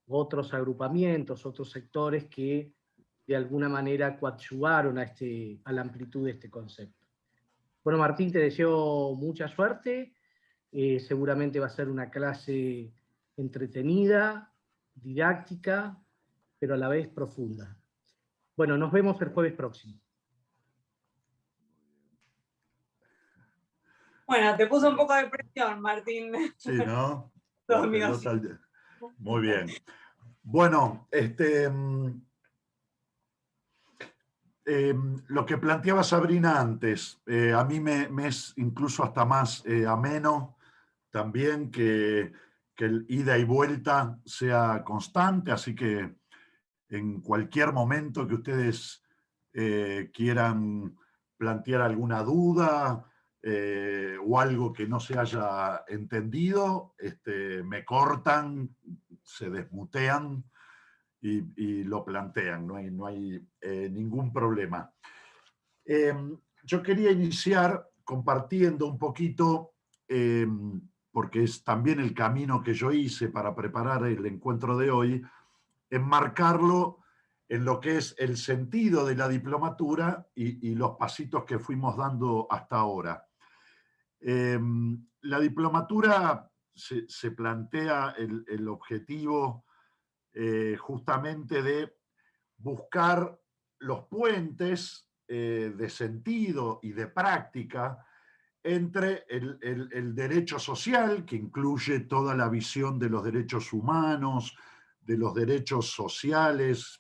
otros agrupamientos, otros sectores que de alguna manera coadyuvaron a la amplitud de este concepto. Bueno, Martín, te deseo mucha suerte. Seguramente va a ser una clase entretenida, didáctica, pero a la vez profunda. Bueno, nos vemos el jueves próximo. Bueno, te puso un poco de presión, Martín. Sí, ¿no? Los míos. Muy bien. Bueno, lo que planteaba Sabrina antes, a mí me es incluso hasta más ameno también que el ida y vuelta sea constante, así que en cualquier momento que ustedes quieran plantear alguna duda o algo que no se haya entendido, me cortan, se desmutean y lo plantean, no hay ningún problema. Yo quería iniciar compartiendo un poquito, porque es también el camino que yo hice para preparar el encuentro de hoy, enmarcarlo en lo que es el sentido de la diplomatura y los pasitos que fuimos dando hasta ahora. La diplomatura se plantea el objetivo justamente de buscar los puentes de sentido y de práctica entre el derecho social, que incluye toda la visión de los derechos humanos, de los derechos sociales,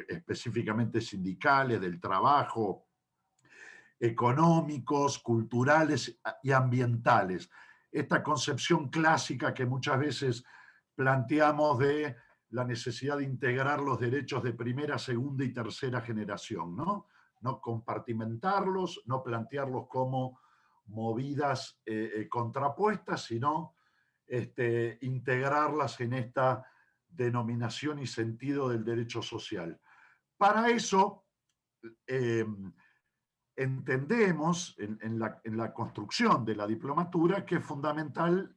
específicamente sindicales, del trabajo, económicos, culturales y ambientales. Esta concepción clásica que muchas veces planteamos de la necesidad de integrar los derechos de primera, segunda y tercera generación, ¿no? No compartimentarlos, no plantearlos como movidas contrapuestas, sino integrarlas en esta denominación y sentido del derecho social. Para eso, entendemos en la construcción de la diplomatura que es fundamental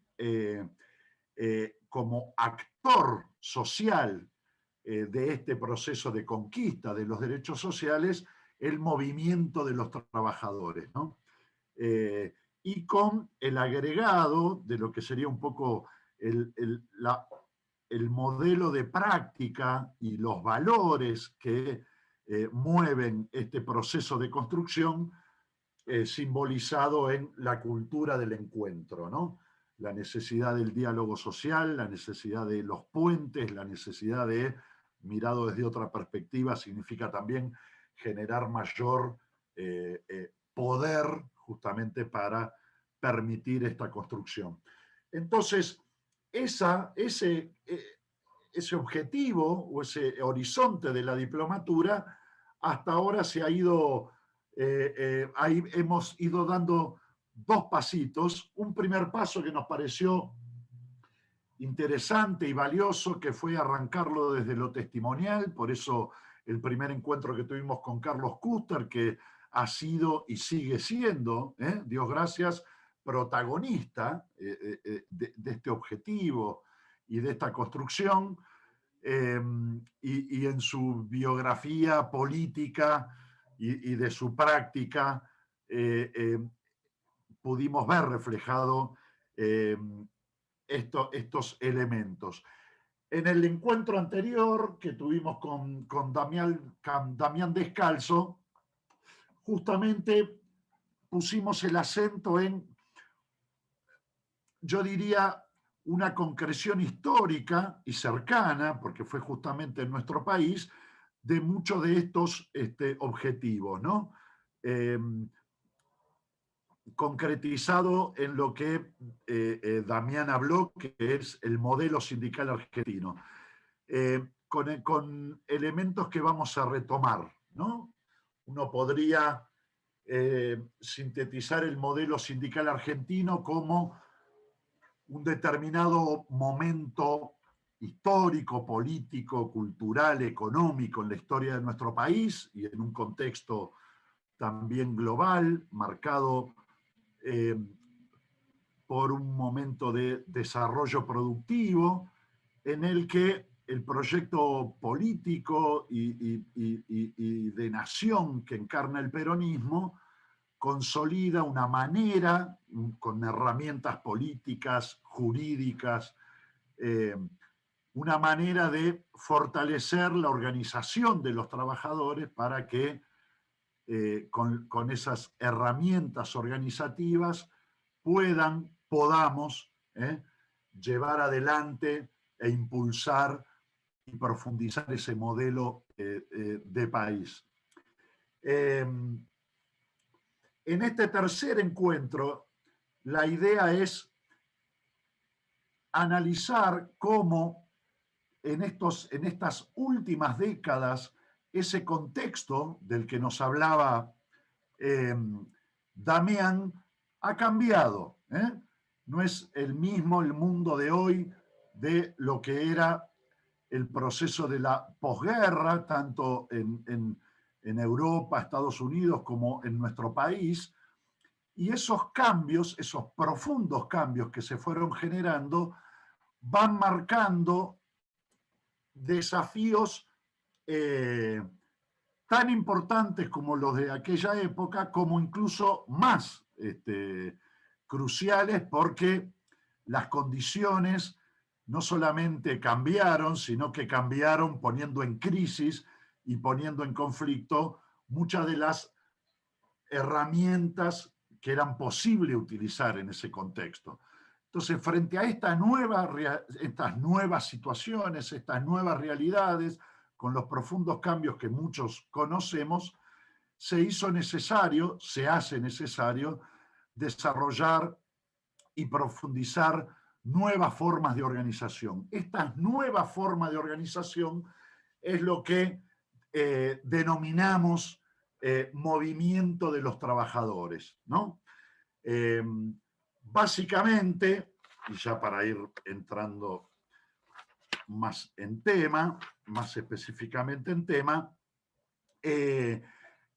como actor social de este proceso de conquista de los derechos sociales el movimiento de los trabajadores, ¿no? Y con el agregado de lo que sería un poco el modelo de práctica y los valores que mueven este proceso de construcción simbolizado en la cultura del encuentro, ¿no? La necesidad del diálogo social, la necesidad de los puentes, la necesidad de, mirado desde otra perspectiva, significa también generar mayor poder justamente para permitir esta construcción. Entonces, ese objetivo o ese horizonte de la diplomatura hasta ahora se ha ido, ahí hemos ido dando dos pasitos. Un primer paso que nos pareció interesante y valioso, que fue arrancarlo desde lo testimonial, por eso el primer encuentro que tuvimos con Carlos Kuster, que ha sido y sigue siendo, Dios gracias, protagonista de este objetivo y de esta construcción, y en su biografía política y de su práctica pudimos ver reflejado estos elementos. En el encuentro anterior que tuvimos con Damián Descalzo, justamente pusimos el acento en, yo diría, una concreción histórica y cercana, porque fue justamente en nuestro país, de muchos de estos objetivos, ¿no? Concretizado en lo que Damián habló, que es el modelo sindical argentino, con elementos que vamos a retomar, ¿no? Uno podría sintetizar el modelo sindical argentino como un determinado momento histórico, político, cultural, económico en la historia de nuestro país y en un contexto también global, marcado por un momento de desarrollo productivo en el que el proyecto político y de nación que encarna el peronismo consolida una manera, con herramientas políticas, jurídicas, una manera de fortalecer la organización de los trabajadores para que con esas herramientas organizativas podamos llevar adelante e impulsar y profundizar ese modelo de país. En este tercer encuentro, la idea es analizar cómo en estas últimas décadas ese contexto del que nos hablaba Damián ha cambiado. No es el mismo el mundo de hoy de lo que era el proceso de la posguerra, tanto en Europa, Estados Unidos, como en nuestro país. Y esos cambios, esos profundos cambios que se fueron generando, van marcando desafíos tan importantes como los de aquella época, como incluso más cruciales, porque las condiciones no solamente cambiaron, sino que cambiaron poniendo en crisis y poniendo en conflicto muchas de las herramientas que eran posible utilizar en ese contexto. Entonces, frente a estas nuevas situaciones, estas nuevas realidades, con los profundos cambios que muchos conocemos, se hace necesario desarrollar y profundizar nuevas formas de organización. Estas nuevas formas de organización es lo que denominamos movimiento de los trabajadores, ¿no? Básicamente, y ya para ir entrando más en tema, más específicamente en tema,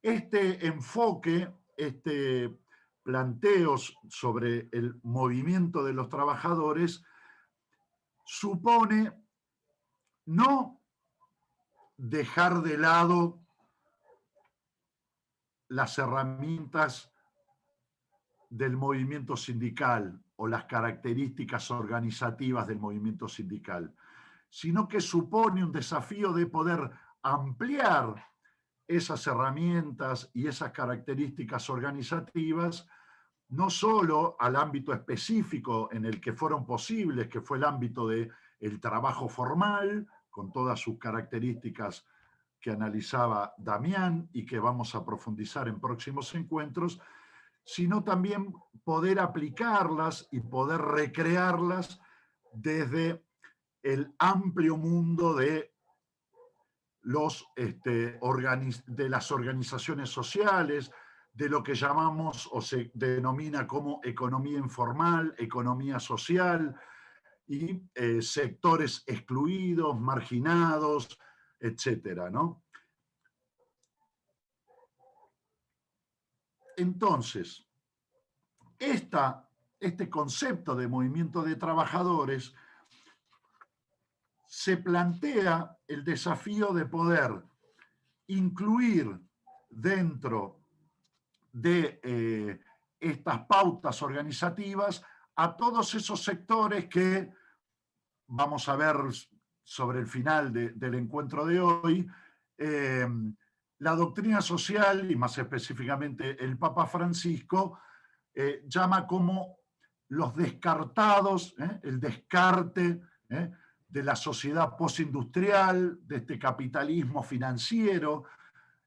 este enfoque, este planteo sobre el movimiento de los trabajadores supone no dejar de lado las herramientas del movimiento sindical o las características organizativas del movimiento sindical, sino que supone un desafío de poder ampliar esas herramientas y esas características organizativas no solo al ámbito específico en el que fueron posibles, que fue el ámbito del trabajo formal, con todas sus características que analizaba Damián y que vamos a profundizar en próximos encuentros, sino también poder aplicarlas y poder recrearlas desde el amplio mundo de las organizaciones sociales, de lo que llamamos o se denomina como economía informal, economía social y sectores excluidos, marginados, etcétera, ¿no? Entonces, este concepto de movimiento de trabajadores se plantea el desafío de poder incluir dentro de estas pautas organizativas a todos esos sectores que vamos a ver sobre el final del encuentro de hoy. La doctrina social, y más específicamente el Papa Francisco, llama como los descartados, el descarte de la sociedad postindustrial, de este capitalismo financiero,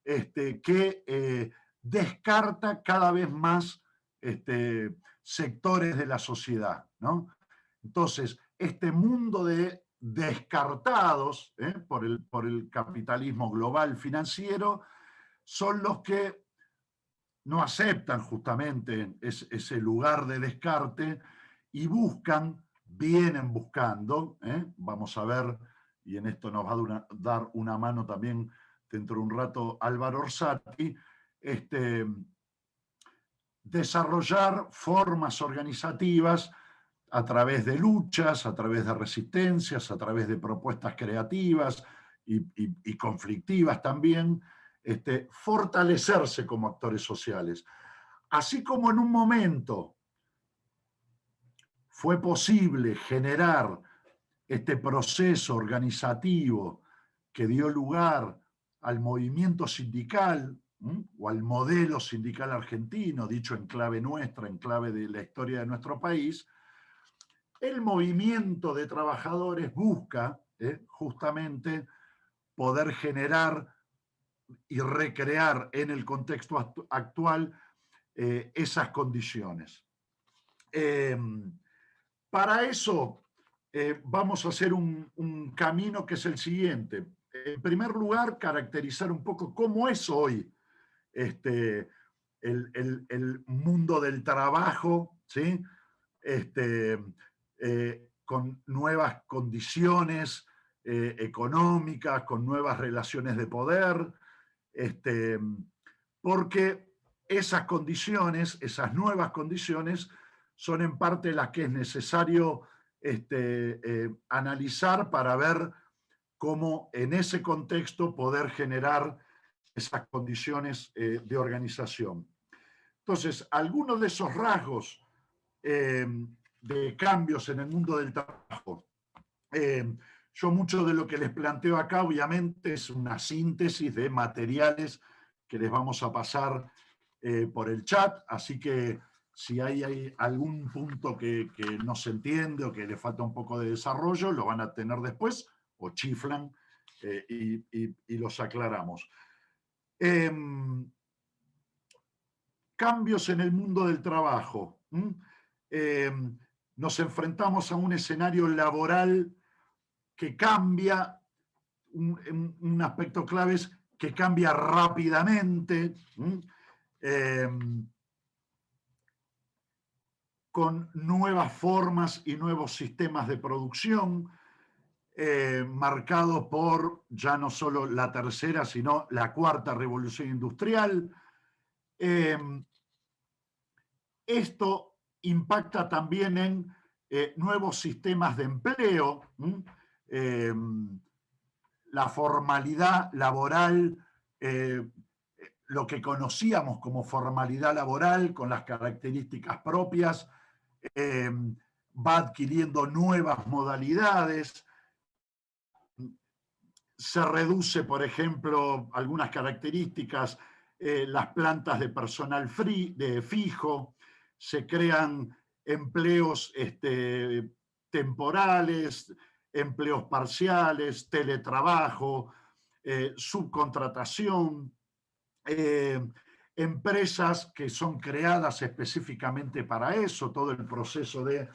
que descarta cada vez más sectores de la sociedad, ¿no? Entonces, este mundo de descartados por el capitalismo global financiero son los que no aceptan justamente ese lugar de descarte y vienen buscando, vamos a ver, y en esto nos va a dar una mano también dentro de un rato Álvaro Orsatti, desarrollar formas organizativas a través de luchas, a través de resistencias, a través de propuestas creativas y conflictivas también, fortalecerse como actores sociales. Así como en un momento fue posible generar este proceso organizativo que dio lugar al movimiento sindical, o al modelo sindical argentino, dicho en clave nuestra, en clave de la historia de nuestro país, el movimiento de trabajadores busca justamente poder generar y recrear en el contexto actual esas condiciones. Para eso vamos a hacer un camino que es el siguiente. En primer lugar, caracterizar un poco cómo es hoy el mundo del trabajo, ¿sí? Con nuevas condiciones económicas, con nuevas relaciones de poder, porque esas condiciones, esas nuevas condiciones, son en parte las que es necesario analizar para ver cómo en ese contexto poder generar esas condiciones de organización. Entonces, algunos de esos rasgos de cambios en el mundo del trabajo, yo mucho de lo que les planteo acá obviamente es una síntesis de materiales que les vamos a pasar por el chat, así que si hay algún punto que no se entiende o que le falta un poco de desarrollo, lo van a tener después o chiflan y los aclaramos. Cambios en el mundo del trabajo. Nos enfrentamos a un escenario laboral que cambia, un aspecto clave es que cambia rápidamente, con nuevas formas y nuevos sistemas de producción, marcados por ya no solo la tercera, sino la cuarta revolución industrial. Esto impacta también en nuevos sistemas de empleo, la formalidad laboral, lo que conocíamos como formalidad laboral, con las características propias, va adquiriendo nuevas modalidades. Se reduce, por ejemplo, algunas características, las plantas de personal fijo, se crean empleos temporales, empleos parciales, teletrabajo, subcontratación, empresas que son creadas específicamente para eso, todo el proceso de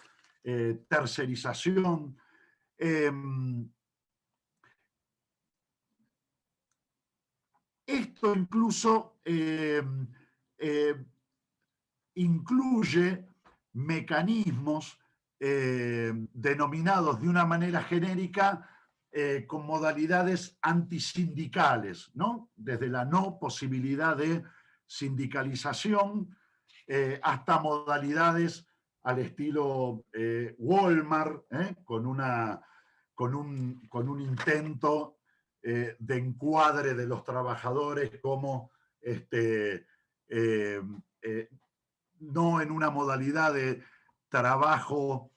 tercerización. Esto incluso incluye mecanismos denominados de una manera genérica con modalidades antisindicales, ¿no? Desde la no posibilidad de sindicalización hasta modalidades al estilo Walmart, con un intento de encuadre de los trabajadores como no en una modalidad de trabajo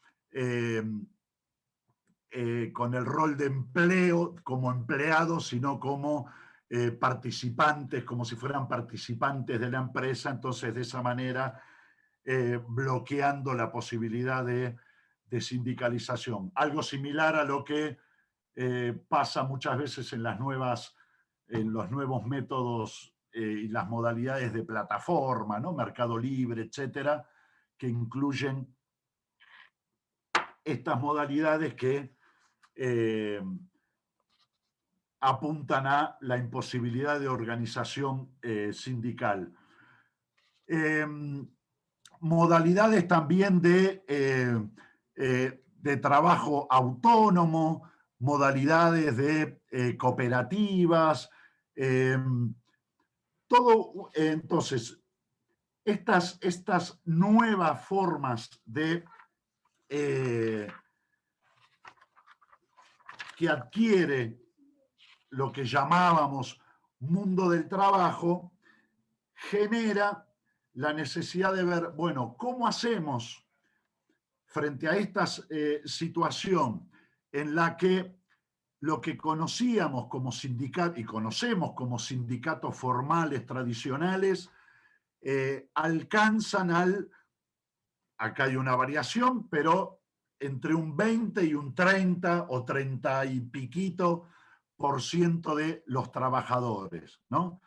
con el rol de empleo como empleados, sino como participantes, como si fueran participantes de la empresa, entonces de esa manera bloqueando la posibilidad de sindicalización. Algo similar a lo que pasa muchas veces en los nuevos métodos y las modalidades de plataforma, ¿no? Mercado Libre, etcétera, que incluyen estas modalidades que apuntan a la imposibilidad de organización sindical. Modalidades también de trabajo autónomo, modalidades de cooperativas, todo. Entonces, estas nuevas formas de que adquiere lo que llamábamos mundo del trabajo, genera la necesidad de ver, bueno, ¿cómo hacemos frente a esta situación en la que lo que conocíamos como sindicato y conocemos como sindicatos formales tradicionales alcanzan acá hay una variación, pero entre un 20 y un 30 o 30 y piquito % de los trabajadores, ¿no?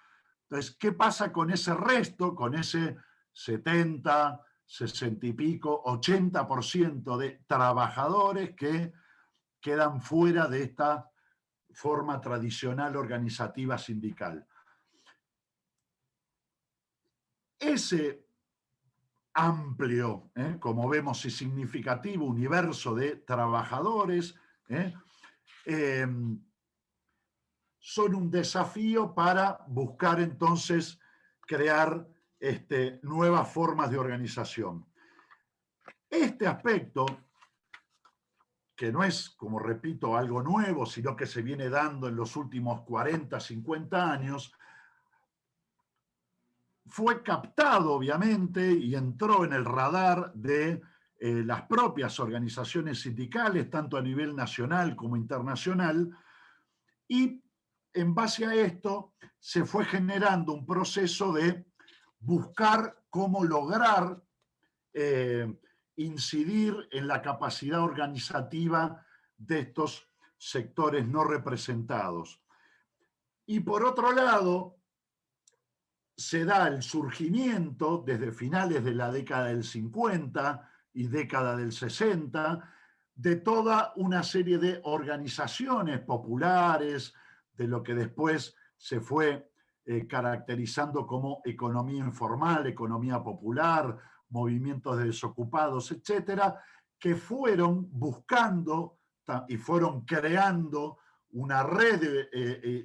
Entonces, ¿qué pasa con ese resto, con ese 70, 60 y pico, 80% de trabajadores que quedan fuera de esta forma tradicional organizativa sindical? Ese amplio, como vemos, y significativo universo de trabajadores son un desafío para buscar entonces crear nuevas formas de organización. Este aspecto, que no es, como repito, algo nuevo, sino que se viene dando en los últimos 40, 50 años, fue captado obviamente y entró en el radar de las propias organizaciones sindicales, tanto a nivel nacional como internacional, y en base a esto se fue generando un proceso de buscar cómo lograr incidir en la capacidad organizativa de estos sectores no representados. Y por otro lado, se da el surgimiento desde finales de la década del 50 y década del 60 de toda una serie de organizaciones populares, de lo que después se fue caracterizando como economía informal, economía popular, movimientos de desocupados, etcétera, que fueron buscando y fueron creando una red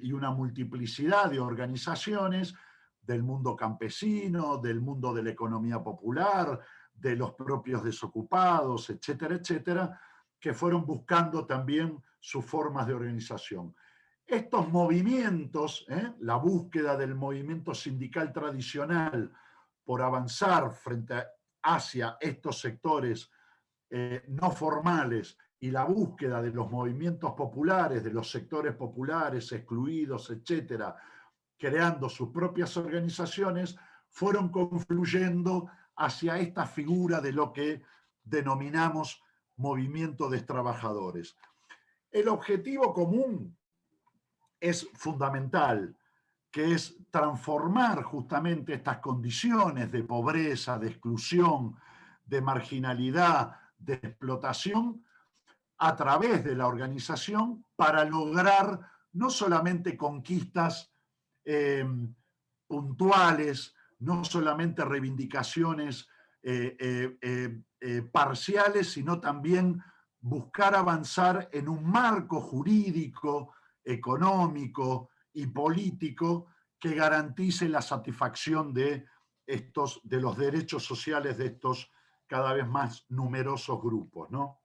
y una multiplicidad de organizaciones del mundo campesino, del mundo de la economía popular, de los propios desocupados, etcétera, etcétera, que fueron buscando también sus formas de organización. Estos movimientos, la búsqueda del movimiento sindical tradicional por avanzar hacia estos sectores no formales y la búsqueda de los movimientos populares, de los sectores populares excluidos, etcétera, creando sus propias organizaciones, fueron confluyendo hacia esta figura de lo que denominamos movimiento de trabajadores. El objetivo común es fundamental, que es transformar justamente estas condiciones de pobreza, de exclusión, de marginalidad, de explotación, a través de la organización para lograr no solamente conquistas puntuales, no solamente reivindicaciones parciales, sino también buscar avanzar en un marco jurídico, económico y político que garantice la satisfacción de los derechos sociales de estos cada vez más numerosos grupos, ¿no?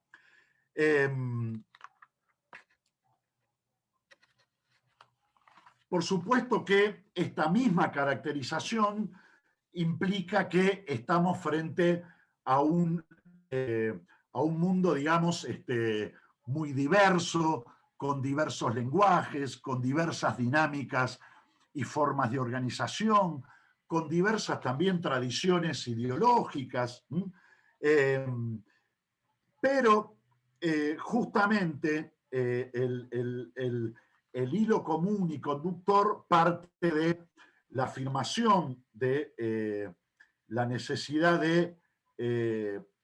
Por supuesto que esta misma caracterización implica que estamos frente a un mundo, digamos, muy diverso, con diversos lenguajes, con diversas dinámicas y formas de organización, con diversas también tradiciones ideológicas, pero justamente el hilo común y conductor parte de la afirmación de la necesidad de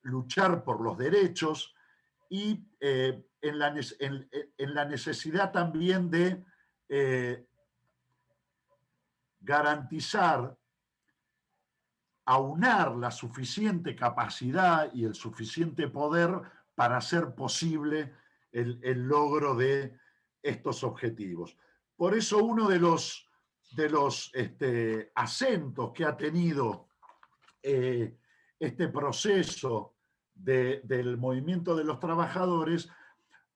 luchar por los derechos y en la necesidad también de garantizar, aunar la suficiente capacidad y el suficiente poder para hacer posible el logro de estos objetivos. Por eso uno de los acentos que ha tenido este proceso del movimiento de los trabajadores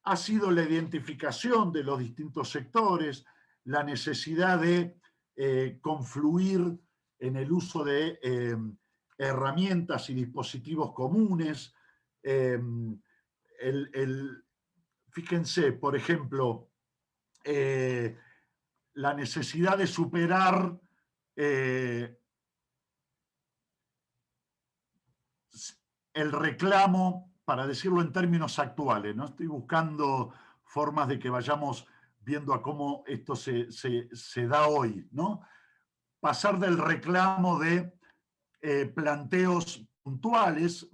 ha sido la identificación de los distintos sectores, la necesidad de confluir en el uso de herramientas y dispositivos comunes. Fíjense, por ejemplo, la necesidad de superar el reclamo, para decirlo en términos actuales, ¿no? Estoy buscando formas de que vayamos viendo a cómo esto se da hoy, ¿no? Pasar del reclamo de planteos puntuales,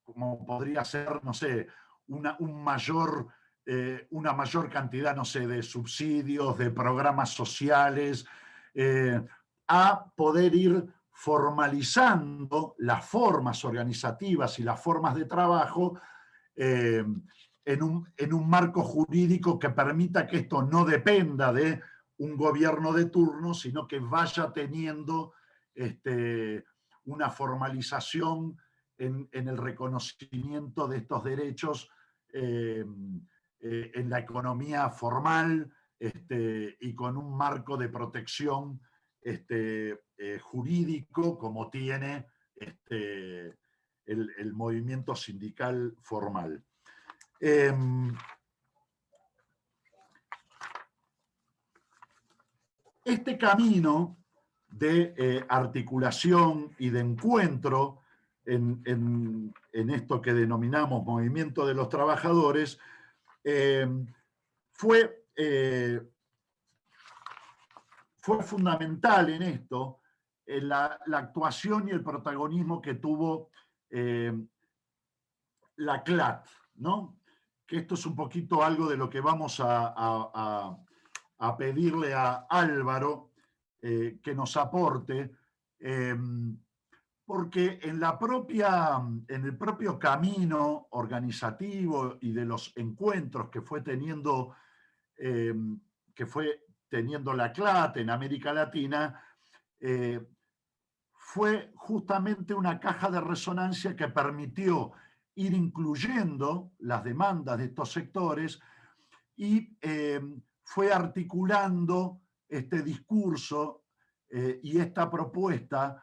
como podría ser, no sé, una mayor cantidad, no sé, de subsidios, de programas sociales, a poder ir formalizando las formas organizativas y las formas de trabajo en un marco jurídico que permita que esto no dependa de un gobierno de turno, sino que vaya teniendo una formalización en el reconocimiento de estos derechos en la economía formal y con un marco de protección jurídico como tiene el movimiento sindical formal. Este camino de articulación y de encuentro en esto que denominamos movimiento de los trabajadores fue fundamental en esto, en la actuación y el protagonismo que tuvo la CLAT, ¿no? Que esto es un poquito algo de lo que vamos a pedirle a Álvaro que nos aporte, porque en el propio camino organizativo y de los encuentros que fue teniendo la CLAT en América Latina, fue justamente una caja de resonancia que permitió ir incluyendo las demandas de estos sectores y fue articulando este discurso y esta propuesta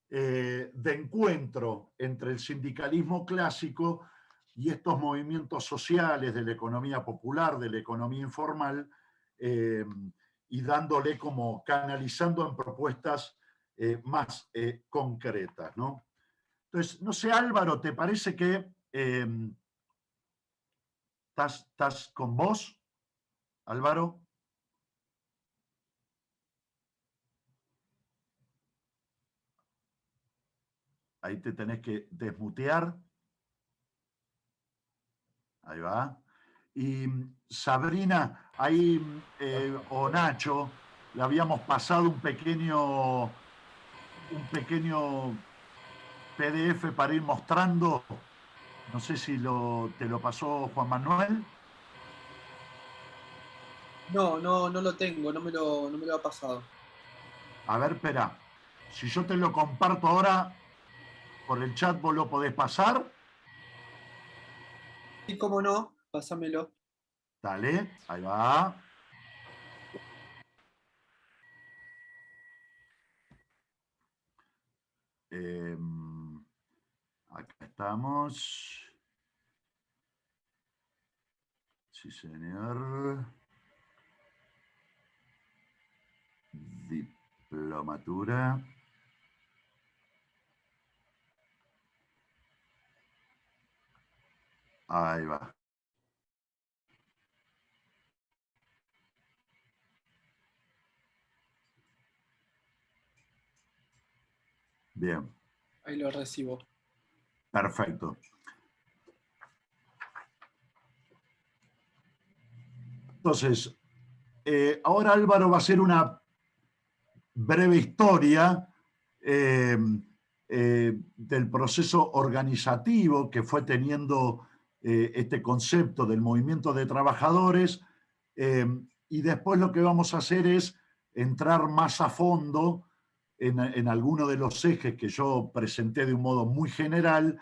de encuentro entre el sindicalismo clásico y estos movimientos sociales de la economía popular, de la economía informal, y dándole como canalizando en propuestas más concretas, ¿no? Entonces, no sé, Álvaro, ¿te parece que estás con vos, Álvaro? Ahí te tenés que desmutear. Ahí va. Y Sabrina, ahí o Nacho, le habíamos pasado un pequeño PDF para ir mostrando. No sé si te lo pasó Juan Manuel. No lo tengo, no me lo ha pasado. A ver, espera. Si yo te lo comparto ahora por el chat, ¿vos lo podés pasar? Sí, cómo no, pásamelo. Dale, ahí va. Acá estamos. Sí, señor. Diplomatura. Ahí va. Bien. Ahí lo recibo. Perfecto. Entonces, ahora Álvaro va a hacer una breve historia del proceso organizativo que fue teniendo este concepto del movimiento de trabajadores, y después lo que vamos a hacer es entrar más a fondo en alguno de los ejes que yo presenté de un modo muy general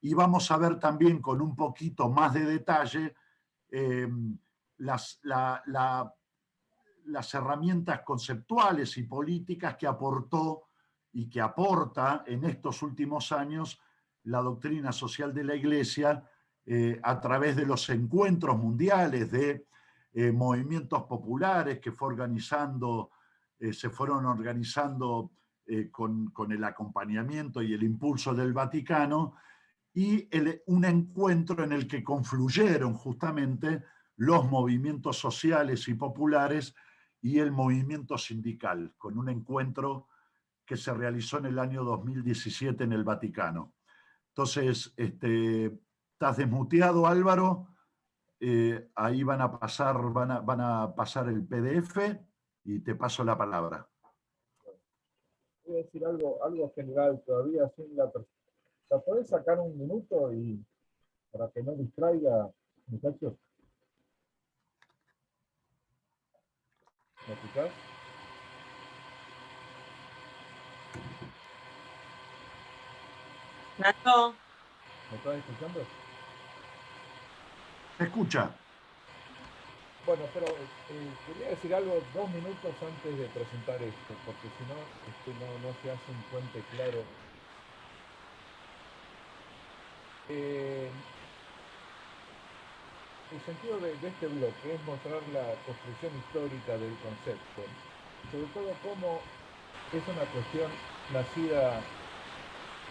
y vamos a ver también con un poquito más de detalle las herramientas conceptuales y políticas que aportó y que aporta en estos últimos años la doctrina social de la Iglesia a través de los encuentros mundiales de movimientos populares que se fueron organizando con el acompañamiento y el impulso del Vaticano, y un encuentro en el que confluyeron justamente los movimientos sociales y populares y el movimiento sindical, con un encuentro que se realizó en el año 2017 en el Vaticano. Entonces, estás desmuteado, Álvaro. Ahí van a pasar el PDF y te paso la palabra. Voy a decir algo general todavía sin la ¿podés sacar un minuto y para que no distraiga, muchachos? ¿Me escuchás? Nacho, ¿Me estás escuchando? ¿Se escucha? Bueno, pero quería decir algo 2 minutos antes de presentar esto, porque si no, no se hace un puente claro. El sentido de este bloque es mostrar la construcción histórica del concepto, sobre todo cómo es una cuestión nacida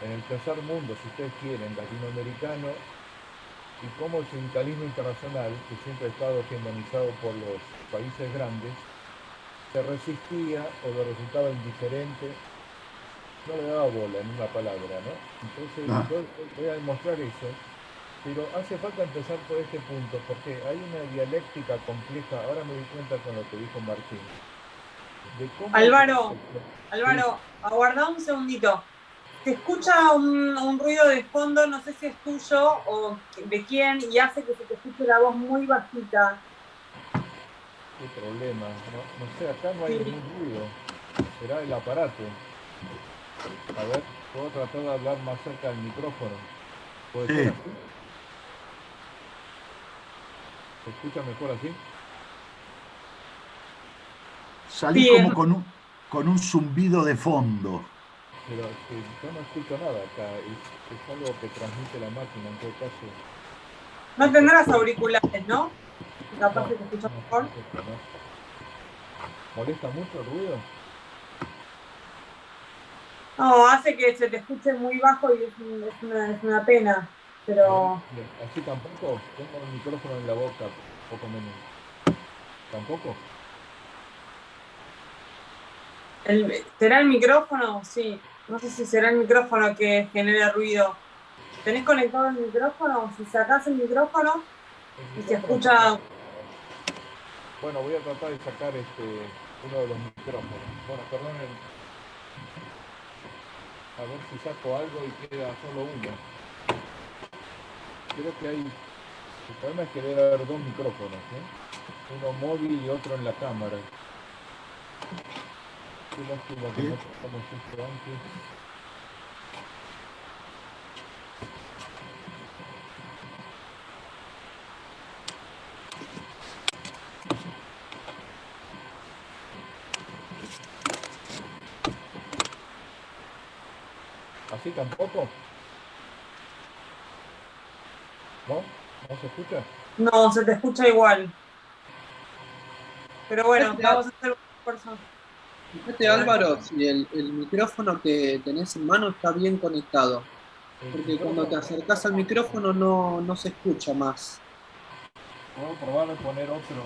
en el tercer mundo, si ustedes quieren, latinoamericano, y cómo el sindicalismo internacional, que siempre ha estado hegemonizado por los países grandes, se resistía o le resultaba indiferente, no le daba bola en una palabra, ¿no? Entonces, yo voy a demostrar eso, pero hace falta empezar por este punto, porque hay una dialéctica compleja, ahora me di cuenta con lo que dijo Martín. De cómo Álvaro, sí. aguarda un segundito. Se escucha un ruido de fondo, no sé si es tuyo o de quién, y hace que se te escuche la voz muy bajita. Qué problema, no sé, acá no hay ningún ruido, será el aparato. A ver, puedo tratar de hablar más cerca del micrófono. ¿Puede ser así? ¿Se escucha mejor así? Salí como con un zumbido de fondo. Pero yo no escucho nada acá, es algo que transmite la máquina en todo caso. No tendrás auriculares, ¿no? Capaz que te escuchas mejor. No. ¿Molesta mucho el ruido? No, hace que se te escuche muy bajo y es una pena, pero... Así tampoco, tengo el micrófono en la boca, poco menos. ¿Tampoco? ¿Será el micrófono? Sí. No sé si será el micrófono que genera ruido. ¿Tenés conectado el micrófono? Si sacás el micrófono y se escucha... Bueno, voy a tratar de sacar uno de los micrófonos. Bueno, perdonen. A ver si saco algo y queda solo uno. Creo que hay... El problema es que debe haber 2 micrófonos, ¿eh? Uno móvil y otro en la cámara. Qué lástima que no tocamos esto antes. ¿Así tampoco? ¿No? ¿No se escucha? No, se te escucha igual. Pero bueno, vamos a hacer un esfuerzo. Fíjate, Álvaro, si el micrófono que tenés en mano está bien conectado. Porque cuando te acercás al micrófono no se escucha más. Puedo probar a poner otro.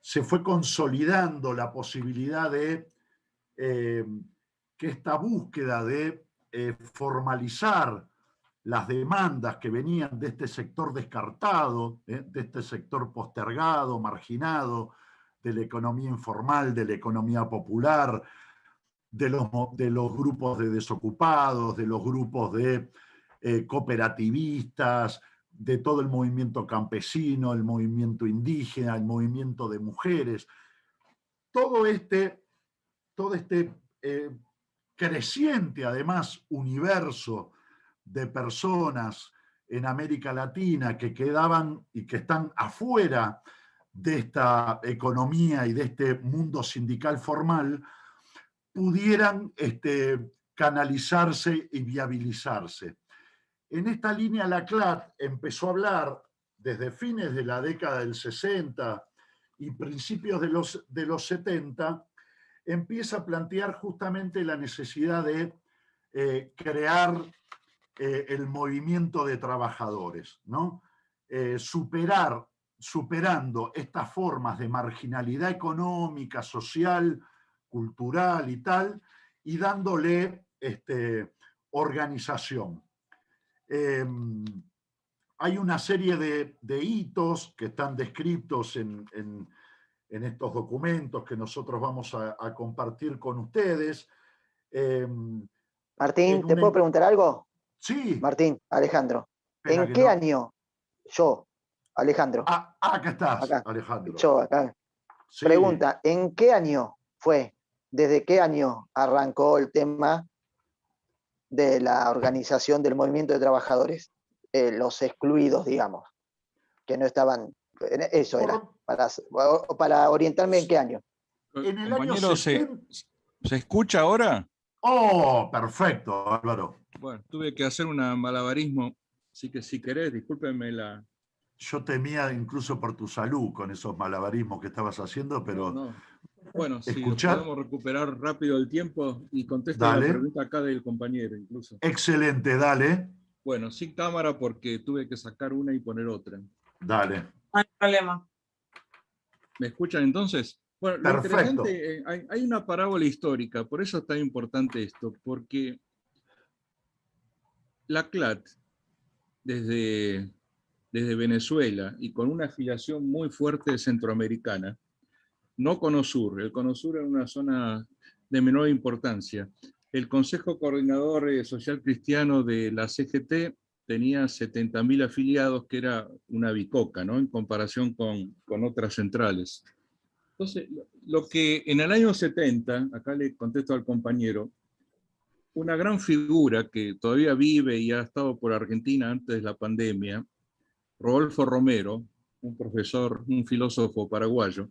se fue consolidando la posibilidad de que esta búsqueda de formalizar las demandas que venían de este sector descartado, de este sector postergado, marginado, de la economía informal, de la economía popular, de los grupos de desocupados, de los grupos de cooperativistas, de todo el movimiento campesino, el movimiento indígena, el movimiento de mujeres. Todo este creciente, además, universo de personas en América Latina que quedaban y que están afuera de esta economía y de este mundo sindical formal, pudieran canalizarse y viabilizarse. En esta línea la CLAT empezó a hablar desde fines de la década del 60 y principios de los 70, empieza a plantear justamente la necesidad de crear el movimiento de trabajadores, ¿no? Superando estas formas de marginalidad económica, social, cultural y tal, y dándole organización. Hay una serie de hitos que están descritos en estos documentos que nosotros vamos a compartir con ustedes. Martín, ¿te puedo preguntar algo? Sí. Martín, Alejandro. ¿En qué año yo, Alejandro? Acá estás, acá, Alejandro. Yo acá. Sí. Pregunta, ¿en qué año fue? ¿Desde qué año arrancó el tema de la organización del movimiento de trabajadores? Los excluidos, digamos, que no estaban... Eso era, para orientarme en qué año. En el Compañero, año 70... ¿se escucha ahora? Oh, perfecto, Álvaro. Bueno, tuve que hacer un malabarismo, así que si querés, discúlpenme la... Yo temía incluso por tu salud con esos malabarismos que estabas haciendo, pero... No. Bueno, si ¿escuchar? podemos recuperar rápido el tiempo y contesto la pregunta acá del compañero incluso. Excelente, dale. Bueno, sin cámara porque tuve que sacar una y poner otra. Dale. No hay problema. ¿Me escuchan entonces? Bueno, lo interesante, hay una parábola histórica, por eso es tan importante esto, porque la CLAT, desde Venezuela y con una afiliación muy fuerte centroamericana, no Cono Sur, el Cono Sur era una zona de menor importancia. El Consejo Coordinador Social Cristiano de la CGT tenía 70.000 afiliados, que era una bicoca, ¿no? En comparación con otras centrales. Entonces, lo que en el año 70, acá le contesto al compañero, una gran figura que todavía vive y ha estado por Argentina antes de la pandemia, Rodolfo Romero, un profesor, un filósofo paraguayo,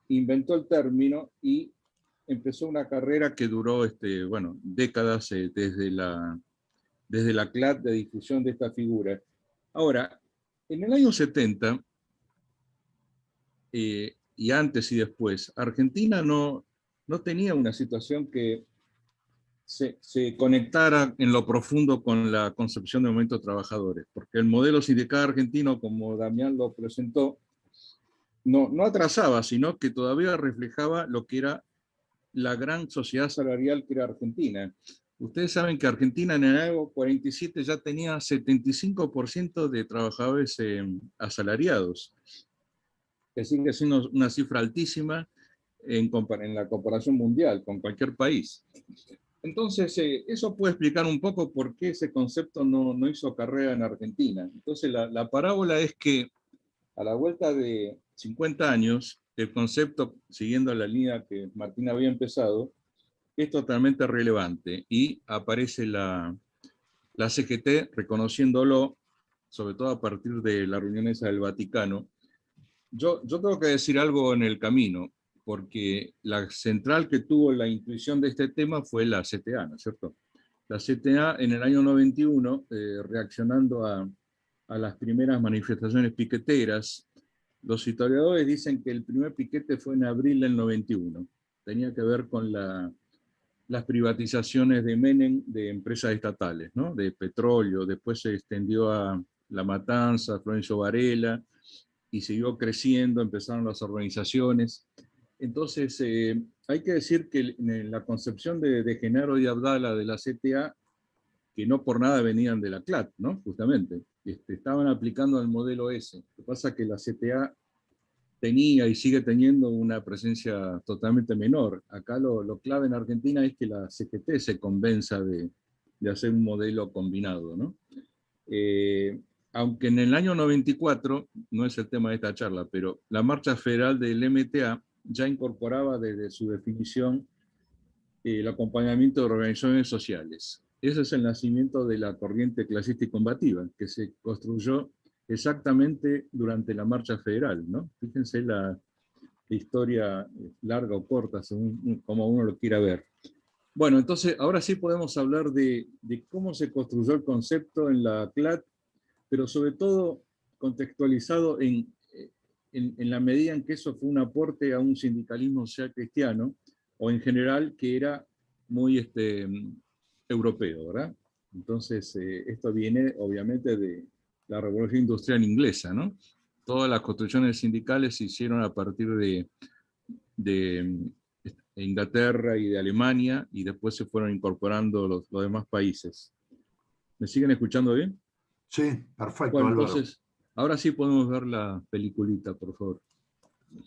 inventó el término y empezó una carrera que duró décadas desde la CLAT de difusión de esta figura. Ahora, en el año 70, y antes y después, Argentina no tenía una situación que se conectara en lo profundo con la concepción de movimiento de trabajadores, porque el modelo sindical argentino, como Damián lo presentó, no atrasaba, sino que todavía reflejaba lo que era la gran sociedad salarial que era Argentina. Ustedes saben que Argentina en el año 47 ya tenía 75% de trabajadores asalariados. Que sigue siendo una cifra altísima en la comparación mundial con cualquier país. Entonces, eso puede explicar un poco por qué ese concepto no hizo carrera en Argentina. Entonces, la parábola es que a la vuelta de 50 años, el concepto, siguiendo la línea que Martín había empezado, es totalmente relevante y aparece la CGT reconociéndolo, sobre todo a partir de la reunión esa del Vaticano. Yo tengo que decir algo en el camino, porque la central que tuvo la intuición de este tema fue la CTA, ¿no es cierto? La CTA en el año 91, reaccionando a las primeras manifestaciones piqueteras, los historiadores dicen que el primer piquete fue en abril del 91. Tenía que ver con las privatizaciones de Menem de empresas estatales, ¿no? De petróleo, después se extendió a La Matanza, Florencio Varela, y siguió creciendo, empezaron las organizaciones. Entonces, hay que decir que en la concepción de Genaro y Abdala de la CTA, que no por nada venían de la CLAT, ¿no? Justamente, estaban aplicando el modelo ese. Lo que pasa es que la CTA tenía y sigue teniendo una presencia totalmente menor. Acá lo clave en Argentina es que la CGT se convenza de hacer un modelo combinado, ¿no? Aunque en el año 94, no es el tema de esta charla, pero la marcha federal del MTA ya incorporaba desde su definición el acompañamiento de organizaciones sociales. Ese es el nacimiento de la corriente clasista y combativa, que se construyó exactamente durante la marcha federal, ¿no? Fíjense la historia larga o corta, según como uno lo quiera ver. Bueno, entonces ahora sí podemos hablar de cómo se construyó el concepto en la CLAT, pero sobre todo contextualizado en la medida en que eso fue un aporte a un sindicalismo social cristiano, o en general que era muy europeo, ¿verdad? Entonces, esto viene obviamente de la Revolución Industrial Inglesa, ¿no? Todas las construcciones sindicales se hicieron a partir de Inglaterra y de Alemania, y después se fueron incorporando los demás países. ¿Me siguen escuchando bien? Sí, perfecto, bueno, Álvaro. Entonces, ahora sí podemos ver la peliculita, por favor.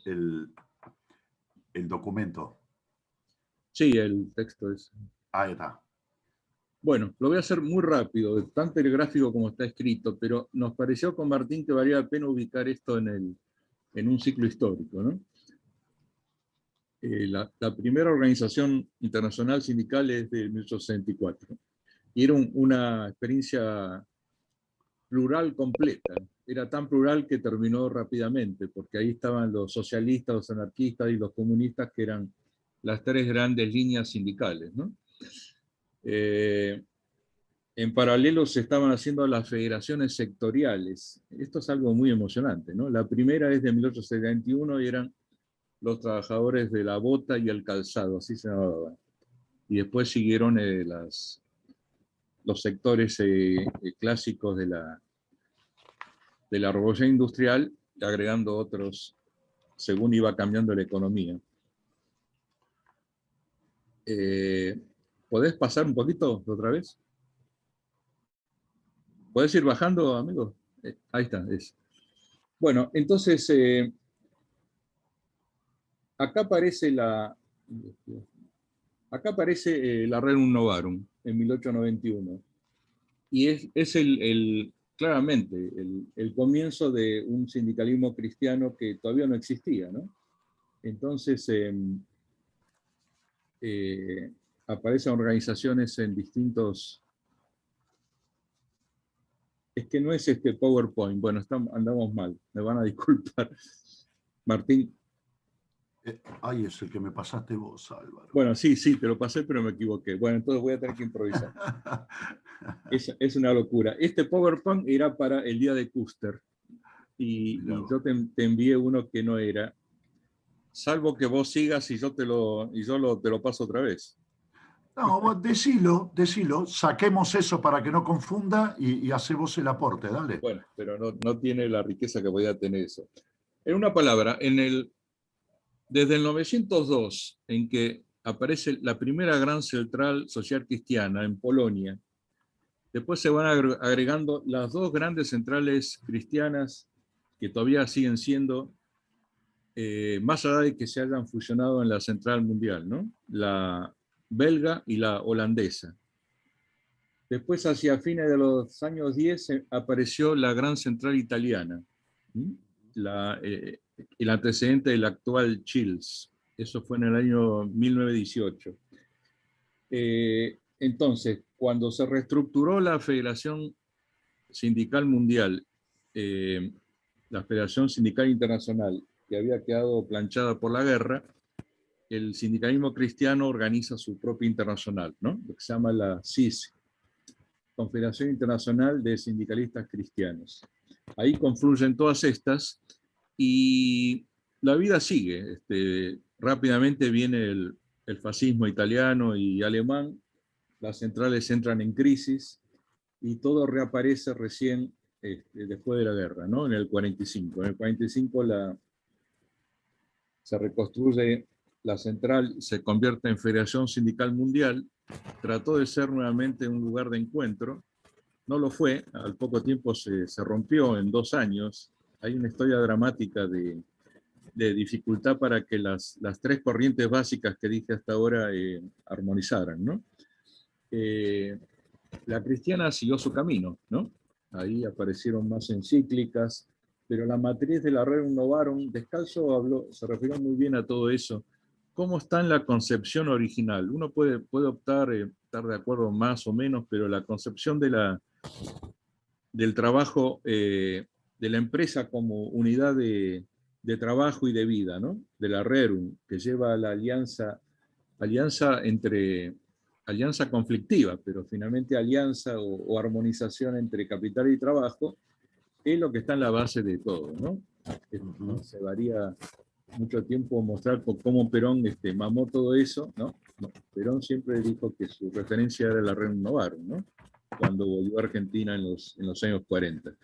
El documento. Sí, el texto es. Ahí está. Bueno, lo voy a hacer muy rápido, tan telegráfico como está escrito, pero nos pareció con Martín que valía la pena ubicar esto en un ciclo histórico, ¿no? La primera organización internacional sindical es de 1864, y era una experiencia plural completa. Era tan plural que terminó rápidamente, porque ahí estaban los socialistas, los anarquistas y los comunistas, que eran las tres grandes líneas sindicales, ¿no? En paralelo se estaban haciendo las federaciones sectoriales. Esto es algo muy emocionante, ¿no? La primera es de 1871 y eran los trabajadores de la bota y el calzado, así se llamaban. Y después siguieron los sectores clásicos de la revolución industrial, agregando otros según iba cambiando la economía. ¿Podés pasar un poquito otra vez? ¿Podés ir bajando, amigos? Ahí está. Bueno, entonces, acá aparece la Rerum Novarum, en 1891. Y es claramente el comienzo de un sindicalismo cristiano que todavía no existía, ¿no? Entonces, aparecen organizaciones en distintos... Es que no es este PowerPoint. Bueno, andamos mal, me van a disculpar. Martín. Ay, es el que me pasaste vos, Álvaro. Bueno, sí, te lo pasé, pero me equivoqué. Bueno, entonces voy a tener que improvisar. Es una locura. Este PowerPoint era para el día de Custer. Y yo te envié uno que no era. Salvo que vos sigas y yo te lo paso otra vez. No, vos decilo, saquemos eso para que no confunda y hace vos el aporte, dale. Bueno, pero no tiene la riqueza que podía tener eso. En una palabra, desde el 902, en que aparece la primera gran central social cristiana en Polonia, después se van agregando las dos grandes centrales cristianas que todavía siguen siendo, más allá de que se hayan fusionado en la central mundial, ¿no? La belga y la holandesa. Después, hacia fines de los años 10, apareció la gran central italiana, el antecedente del actual Chills. Eso fue en el año 1918. Entonces, cuando se reestructuró la Federación Sindical Mundial, la Federación Sindical Internacional, que había quedado planchada por la guerra, el sindicalismo cristiano organiza su propia internacional, ¿no? Lo que se llama la CIS, Confederación Internacional de Sindicalistas Cristianos. Ahí confluyen todas estas y la vida sigue. Rápidamente viene el fascismo italiano y alemán, las centrales entran en crisis y todo reaparece recién después de la guerra, ¿no? En el 45. En el 45 se reconstruye la central, se convierte en Federación Sindical Mundial, trató de ser nuevamente un lugar de encuentro, no lo fue, al poco tiempo se rompió en 2 años. Hay una historia dramática de dificultad para que las 3 corrientes básicas que dije hasta ahora armonizaran, ¿no? La cristiana siguió su camino, ¿no? Ahí aparecieron más encíclicas, pero la matriz de la Rerum Novarum, Descalzo se refirió muy bien a todo eso. ¿Cómo está en la concepción original? Uno puede optar, estar de acuerdo más o menos, pero la concepción del trabajo, de la empresa como unidad de trabajo y de vida, ¿no? De la Rerum, que lleva a la alianza conflictiva, pero finalmente alianza o armonización entre capital y trabajo, es lo que está en la base de todo, ¿no? No se varía mucho tiempo mostrar cómo Perón mamó todo eso, ¿no? Perón siempre dijo que su referencia era la Rerum Novarum, ¿no? Cuando volvió a Argentina en los años 40.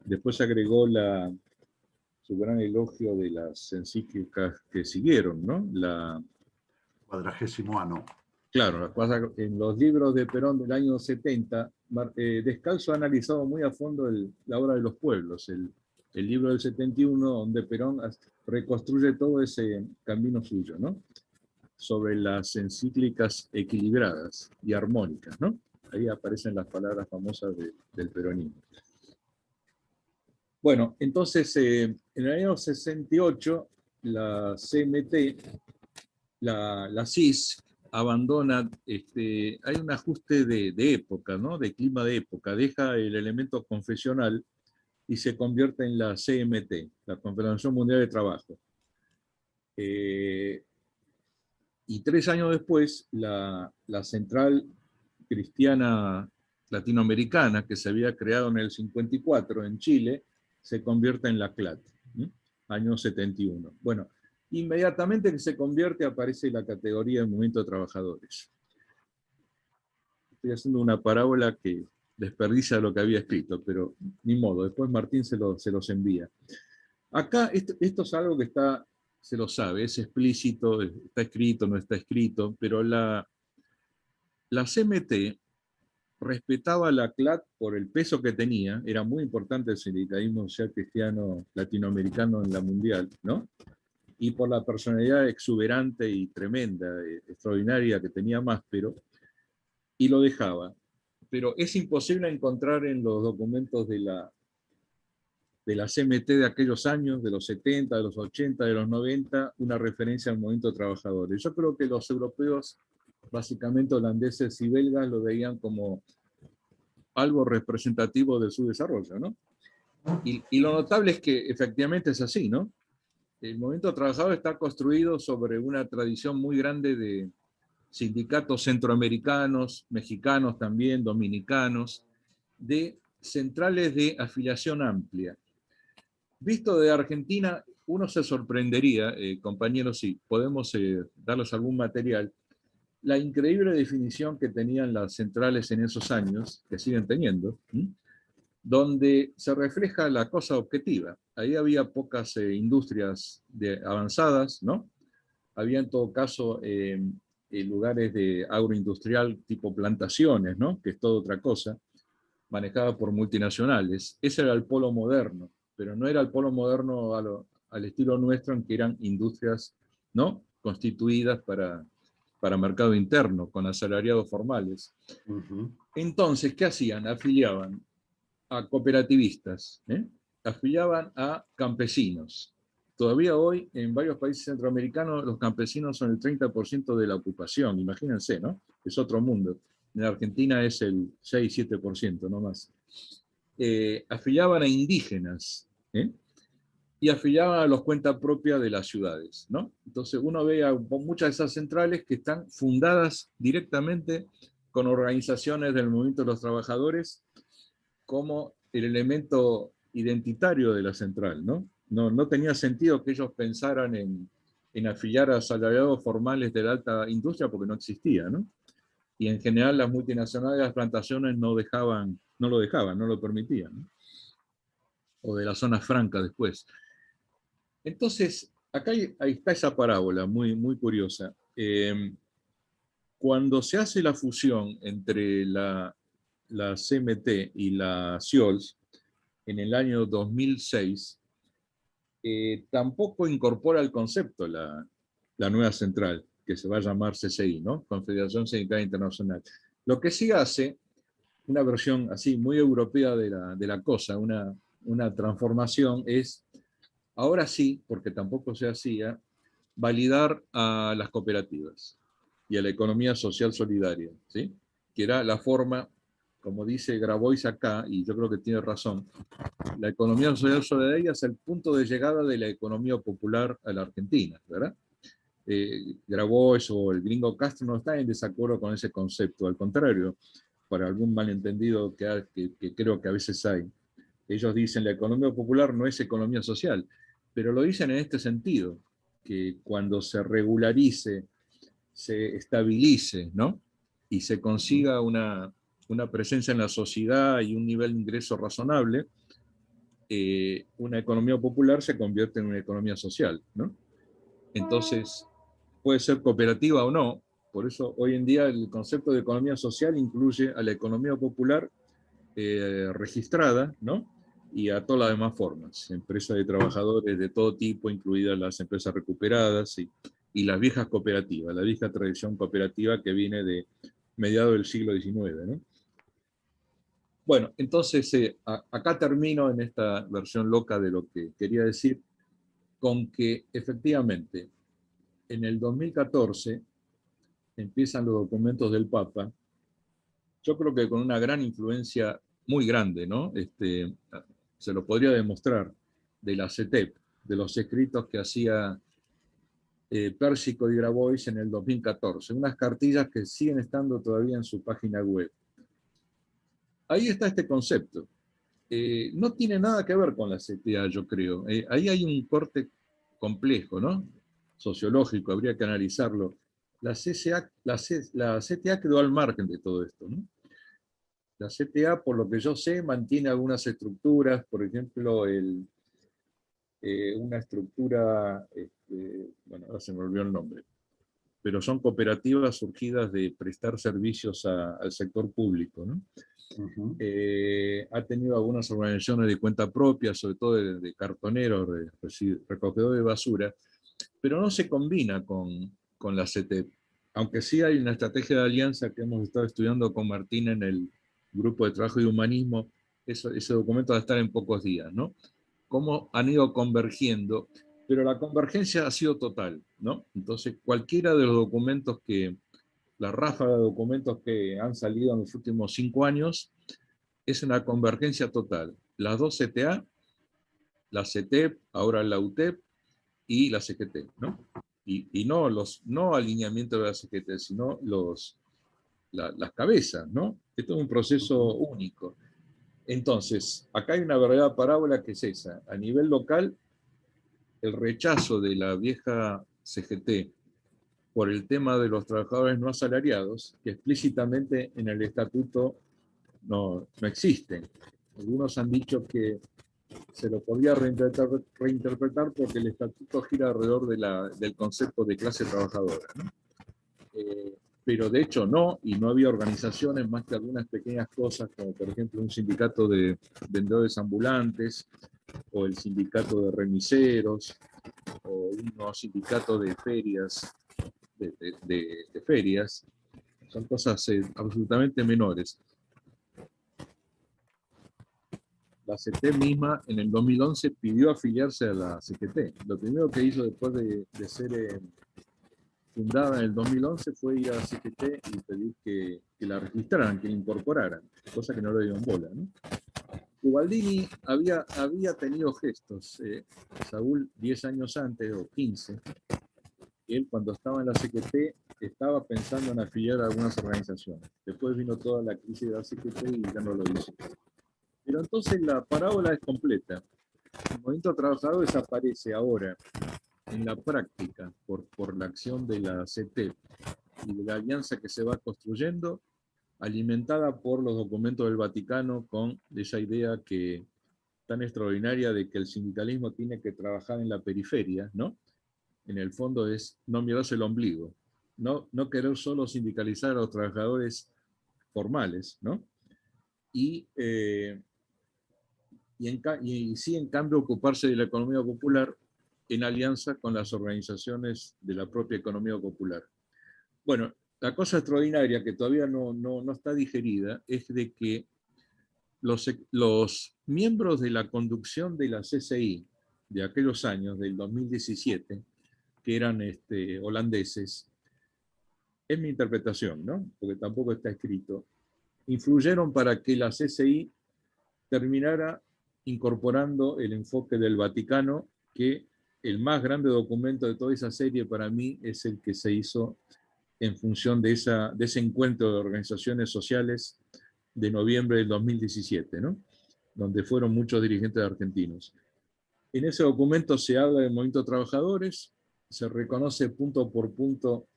Después agregó su gran elogio de las encíclicas que siguieron, ¿no? 40º año. Claro, en los libros de Perón del año 70, Descalzo ha analizado muy a fondo la obra de los pueblos, el libro del 71, donde Perón reconstruye todo ese camino suyo, ¿no? Sobre las encíclicas equilibradas y armónicas, ¿no? Ahí aparecen las palabras famosas del peronismo. Bueno, entonces, en el año 68, la CMT, la CIS, abandona, hay un ajuste de época, ¿no? De clima de época, deja el elemento confesional y se convierte en la CMT, la Confederación Mundial de Trabajo. Y 3 años después, la Central Cristiana Latinoamericana, que se había creado en el 54 en Chile, se convierte en la CLAT, año 71. Bueno, inmediatamente que se convierte aparece la categoría de movimiento de trabajadores. Estoy haciendo una parábola que desperdicia lo que había escrito, pero ni modo, después Martín se los envía. Acá esto es algo que se lo sabe, es explícito, está escrito, no está escrito, pero la CMT respetaba la CLAT por el peso que tenía, era muy importante el sindicalismo social cristiano latinoamericano en la mundial, ¿no? Y por la personalidad exuberante y tremenda, extraordinaria que tenía Máspero, y lo dejaba. Pero es imposible encontrar en los documentos de la CMT de aquellos años, de los 70, de los 80, de los 90, una referencia al movimiento de trabajadores. Yo creo que los europeos, básicamente holandeses y belgas, lo veían como algo representativo de su desarrollo, ¿no? Y lo notable es que efectivamente es así, ¿no? El movimiento trabajador está construido sobre una tradición muy grande de sindicatos centroamericanos, mexicanos también, dominicanos, de centrales de afiliación amplia. Visto de Argentina, uno se sorprendería, compañeros, si podemos darles algún material, la increíble definición que tenían las centrales en esos años, que siguen teniendo, donde se refleja la cosa objetiva. Ahí había pocas industrias avanzadas, ¿no? Había en todo caso lugares de agroindustrial tipo plantaciones, ¿no? Que es toda otra cosa, manejada por multinacionales. Ese era el polo moderno, pero no era el polo moderno al estilo nuestro, en que eran industrias, ¿no? Constituidas para mercado interno, con asalariados formales. Entonces, ¿qué hacían? Afiliaban a cooperativistas, afiliaban a campesinos. Todavía hoy, en varios países centroamericanos, los campesinos son el 30% de la ocupación, imagínense, ¿no? Es otro mundo. En Argentina es el 6-7%, no más. Afiliaban a indígenas, y afiliaban a los cuentas propias de las ciudades, ¿no? Entonces uno ve a muchas de esas centrales que están fundadas directamente con organizaciones del movimiento de los trabajadores como el elemento identitario de la central, ¿no? No tenía sentido que ellos pensaran en afiliar a asalariados formales de la alta industria porque no existía, ¿no? Y en general las multinacionales, las plantaciones no lo dejaban, no lo permitían, ¿no? o de la zona franca después. Entonces, acá ahí está esa parábola muy, muy curiosa. Cuando se hace la fusión entre la CMT y la CIOLS en el año 2006, tampoco incorpora el concepto la nueva central, que se va a llamar CCI, ¿no? Confederación Sindical Internacional. Lo que sí hace, una versión así muy europea de la cosa, una transformación, es, ahora sí, porque tampoco se hacía, validar a las cooperativas y a la economía social solidaria, ¿sí? Que era la forma, como dice Grabois acá, y yo creo que tiene razón, la economía social solidaria es el punto de llegada de la economía popular a la Argentina, ¿verdad? Grabois o el gringo Castro no está en desacuerdo con ese concepto, al contrario, para algún malentendido que creo que a veces hay. Ellos dicen la economía popular no es economía social, pero lo dicen en este sentido, que cuando se regularice, se estabilice, ¿no? Y se consiga una presencia en la sociedad y un nivel de ingreso razonable, una economía popular se convierte en una economía social, ¿no? Entonces, puede ser cooperativa o no, por eso hoy en día el concepto de economía social incluye a la economía popular registrada, ¿no? Y a todas las demás formas, empresas de trabajadores de todo tipo, incluidas las empresas recuperadas y las viejas cooperativas, la vieja tradición cooperativa que viene de mediados del siglo XIX, ¿no? Bueno, entonces acá termino en esta versión loca de lo que quería decir, con que efectivamente en el 2014 empiezan los documentos del Papa, yo creo que con una gran influencia muy grande, ¿no? Se lo podría demostrar, de la CETEP, de los escritos que hacía Pérsico y Grabois en el 2014, unas cartillas que siguen estando todavía en su página web. Ahí está este concepto. No tiene nada que ver con la CTA, yo creo. Ahí hay un corte complejo, ¿no? Sociológico, habría que analizarlo. La CTA quedó al margen de todo esto, ¿no? La CTA, por lo que yo sé, mantiene algunas estructuras, por ejemplo, una estructura, bueno, ahora se me olvidó el nombre, pero son cooperativas surgidas de prestar servicios al sector público, ¿no? Ujú. Ha tenido algunas organizaciones de cuenta propia, sobre todo de cartoneros, recogedores de basura, pero no se combina con la CETEP, aunque sí hay una estrategia de alianza que hemos estado estudiando con Martín en el grupo de trabajo y humanismo. Ese documento va a estar en pocos días, ¿no? Cómo han ido convergiendo, pero la convergencia ha sido total, ¿no? Entonces, cualquiera de los documentos la ráfaga de documentos que han salido en los últimos 5 años, es una convergencia total. Las dos CTA, la CETEP, ahora la UTEP y la CGT, ¿no? Y no alineamientos de la CGT, sino las cabezas, ¿no? Esto es un proceso único. Entonces, acá hay una verdadera parábola que es esa. A nivel local, el rechazo de la vieja CGT por el tema de los trabajadores no asalariados, que explícitamente en el estatuto no existen. Algunos han dicho que se lo podía reinterpretar porque el estatuto gira alrededor del concepto de clase trabajadora, ¿no? Pero de hecho no, y no había organizaciones más que algunas pequeñas cosas, como por ejemplo un sindicato de vendedores ambulantes, o el sindicato de remiseros, o unos sindicatos de ferias, de ferias. Son cosas absolutamente menores. La CT misma en el 2011 pidió afiliarse a la CGT. Lo primero que hizo después de ser fundada en el 2011 fue ir a la CGT y pedir que la registraran, que la incorporaran, cosa que no le dieron bola, ¿no? Ubaldini había tenido gestos, Saúl 10 años antes, o 15, él cuando estaba en la CGT estaba pensando en afiliar a algunas organizaciones. Después vino toda la crisis de la CGT y ya no lo hizo. Pero entonces la parábola es completa. El movimiento trabajador desaparece ahora en la práctica por la acción de la CT y de la alianza que se va construyendo, alimentada por los documentos del Vaticano con esa idea que tan extraordinaria de que el sindicalismo tiene que trabajar en la periferia, ¿no? En el fondo es no mirarse el ombligo, no querer solo sindicalizar a los trabajadores formales, ¿no? Y sí, en cambio, ocuparse de la economía popular en alianza con las organizaciones de la propia economía popular. Bueno, la cosa extraordinaria que todavía no está digerida es de que los miembros de la conducción de la CCI de aquellos años, del 2017, que eran holandeses, es mi interpretación, ¿no? Porque tampoco está escrito, influyeron para que la CCI terminara incorporando el enfoque del Vaticano, que el más grande documento de toda esa serie para mí es el que se hizo en función de ese encuentro de organizaciones sociales de noviembre del 2017, ¿no? Donde fueron muchos dirigentes argentinos. En ese documento se habla del movimiento de trabajadores, se reconoce punto por punto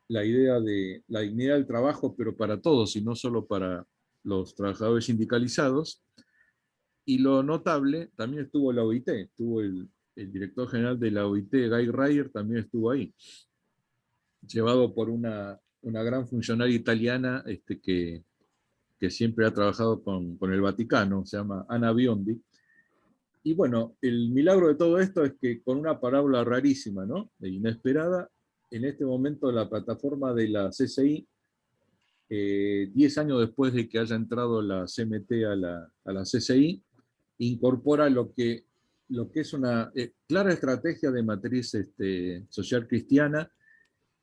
la idea de la dignidad del trabajo, pero para todos y no solo para los trabajadores sindicalizados. Y lo notable, también estuvo la OIT, estuvo el director general de la OIT, Guy Ryder, también estuvo ahí, llevado por una gran funcionaria italiana que siempre ha trabajado con el Vaticano, se llama Anna Biondi. Y bueno, el milagro de todo esto es que con una parábola rarísima, ¿no? E inesperada, en este momento la plataforma de la CCI, 10 años después de que haya entrado la CMT a la CCI, incorpora lo que es una clara estrategia de matriz social cristiana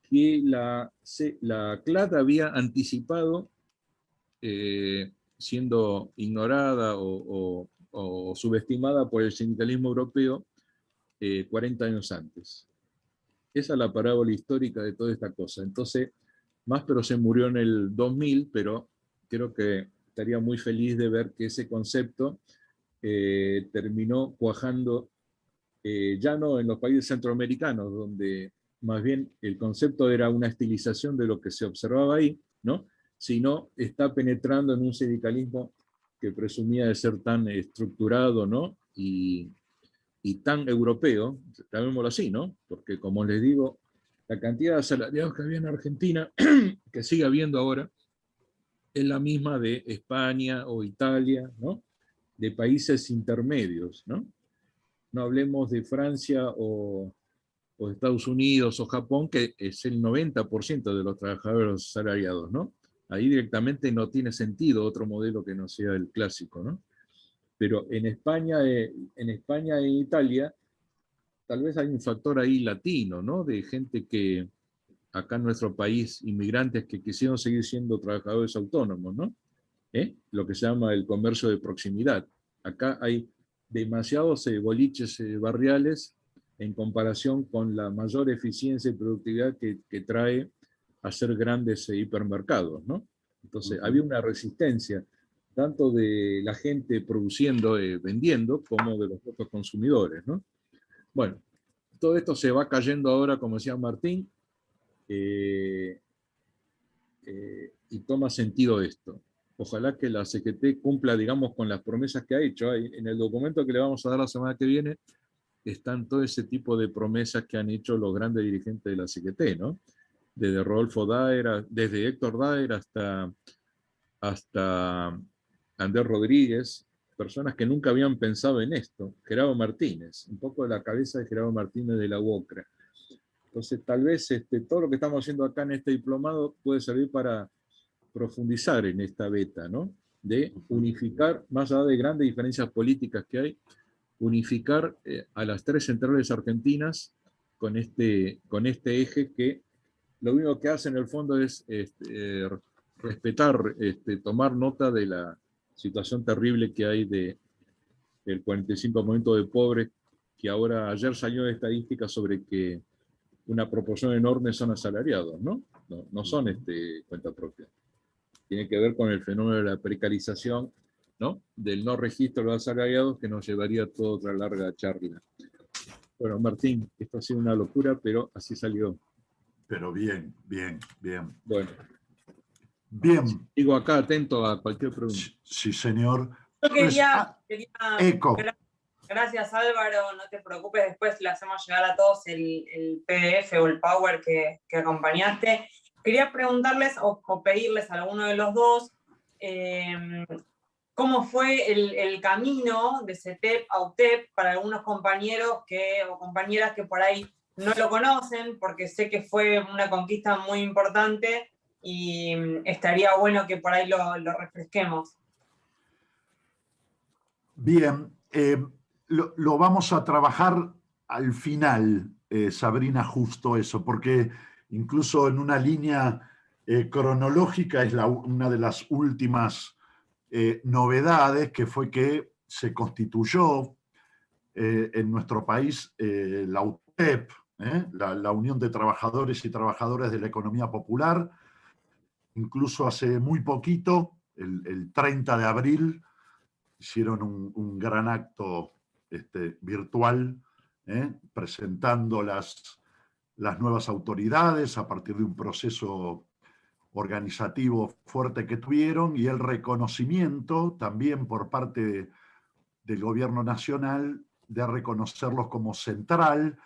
que la CLAT había anticipado, siendo ignorada o subestimada por el sindicalismo europeo 40 años antes. Esa es la parábola histórica de toda esta cosa. Entonces, Maspero se murió en el 2000, pero creo que estaría muy feliz de ver que ese concepto terminó cuajando ya no en los países centroamericanos, donde más bien el concepto era una estilización de lo que se observaba ahí, ¿no? Sino está penetrando en un sindicalismo que presumía de ser tan estructurado, ¿no? y tan europeo, llamémoslo así, ¿no? Porque como les digo, la cantidad de asalariados que había en Argentina, que sigue habiendo ahora, es la misma de España o Italia, ¿no? De países intermedios, ¿no? No hablemos de Francia o Estados Unidos o Japón, que es el 90% de los trabajadores asalariados, ¿no? Ahí directamente no tiene sentido otro modelo que no sea el clásico, ¿no? Pero en España e Italia, tal vez hay un factor ahí latino, ¿no? De gente que, acá en nuestro país, inmigrantes que quisieron seguir siendo trabajadores autónomos, ¿no? Lo que se llama el comercio de proximidad. Acá hay demasiados boliches barriales en comparación con la mayor eficiencia y productividad que trae hacer grandes hipermercados, ¿no? Entonces, había una resistencia tanto de la gente produciendo, vendiendo, como de los propios consumidores, ¿no? Bueno, todo esto se va cayendo ahora, como decía Martín, y toma sentido esto. Ojalá que la CGT cumpla, digamos, con las promesas que ha hecho. En el documento que le vamos a dar la semana que viene están todo ese tipo de promesas que han hecho los grandes dirigentes de la CGT, ¿no? Desde Rodolfo Daer, desde Héctor Daer hasta Andrés Rodríguez, personas que nunca habían pensado en esto. Gerardo Martínez, un poco de la cabeza de Gerardo Martínez de la UOCRA. Entonces, tal vez todo lo que estamos haciendo acá en este diplomado puede servir para profundizar en esta beta, ¿no? De unificar, más allá de grandes diferencias políticas que hay, unificar a las tres centrales argentinas con este eje que lo único que hace en el fondo es respetar, tomar nota de la situación terrible que hay del 45% de pobres, que ahora, ayer salió de estadística sobre que una proporción enorme son asalariados, ¿no? No son cuenta propia. Tiene que ver con el fenómeno de la precarización, ¿no? Del no registro de los asalariados, que nos llevaría a toda otra larga charla. Bueno, Martín, esto ha sido una locura, pero así salió. Pero bien, bien, bien. Bueno. Bien. Sigo acá atento a cualquier pregunta. Sí, señor. Yo quería, Eco. gracias Álvaro, no te preocupes, después le hacemos llegar a todos el PDF o el Power que acompañaste. Quería preguntarles o pedirles a alguno de los dos cómo fue el camino de CETEP a UTEP para algunos compañeros o compañeras que por ahí no lo conocen, porque sé que fue una conquista muy importante y estaría bueno que por ahí lo refresquemos. Bien, lo vamos a trabajar al final, Sabrina, justo eso, porque incluso en una línea cronológica es una de las últimas novedades, que fue que se constituyó en nuestro país la UTEP, la Unión de Trabajadores y Trabajadoras de la Economía Popular. Incluso hace muy poquito, el 30 de abril, hicieron un gran acto virtual, presentando las nuevas autoridades a partir de un proceso organizativo fuerte que tuvieron, y el reconocimiento también por parte del gobierno nacional de reconocerlos como central,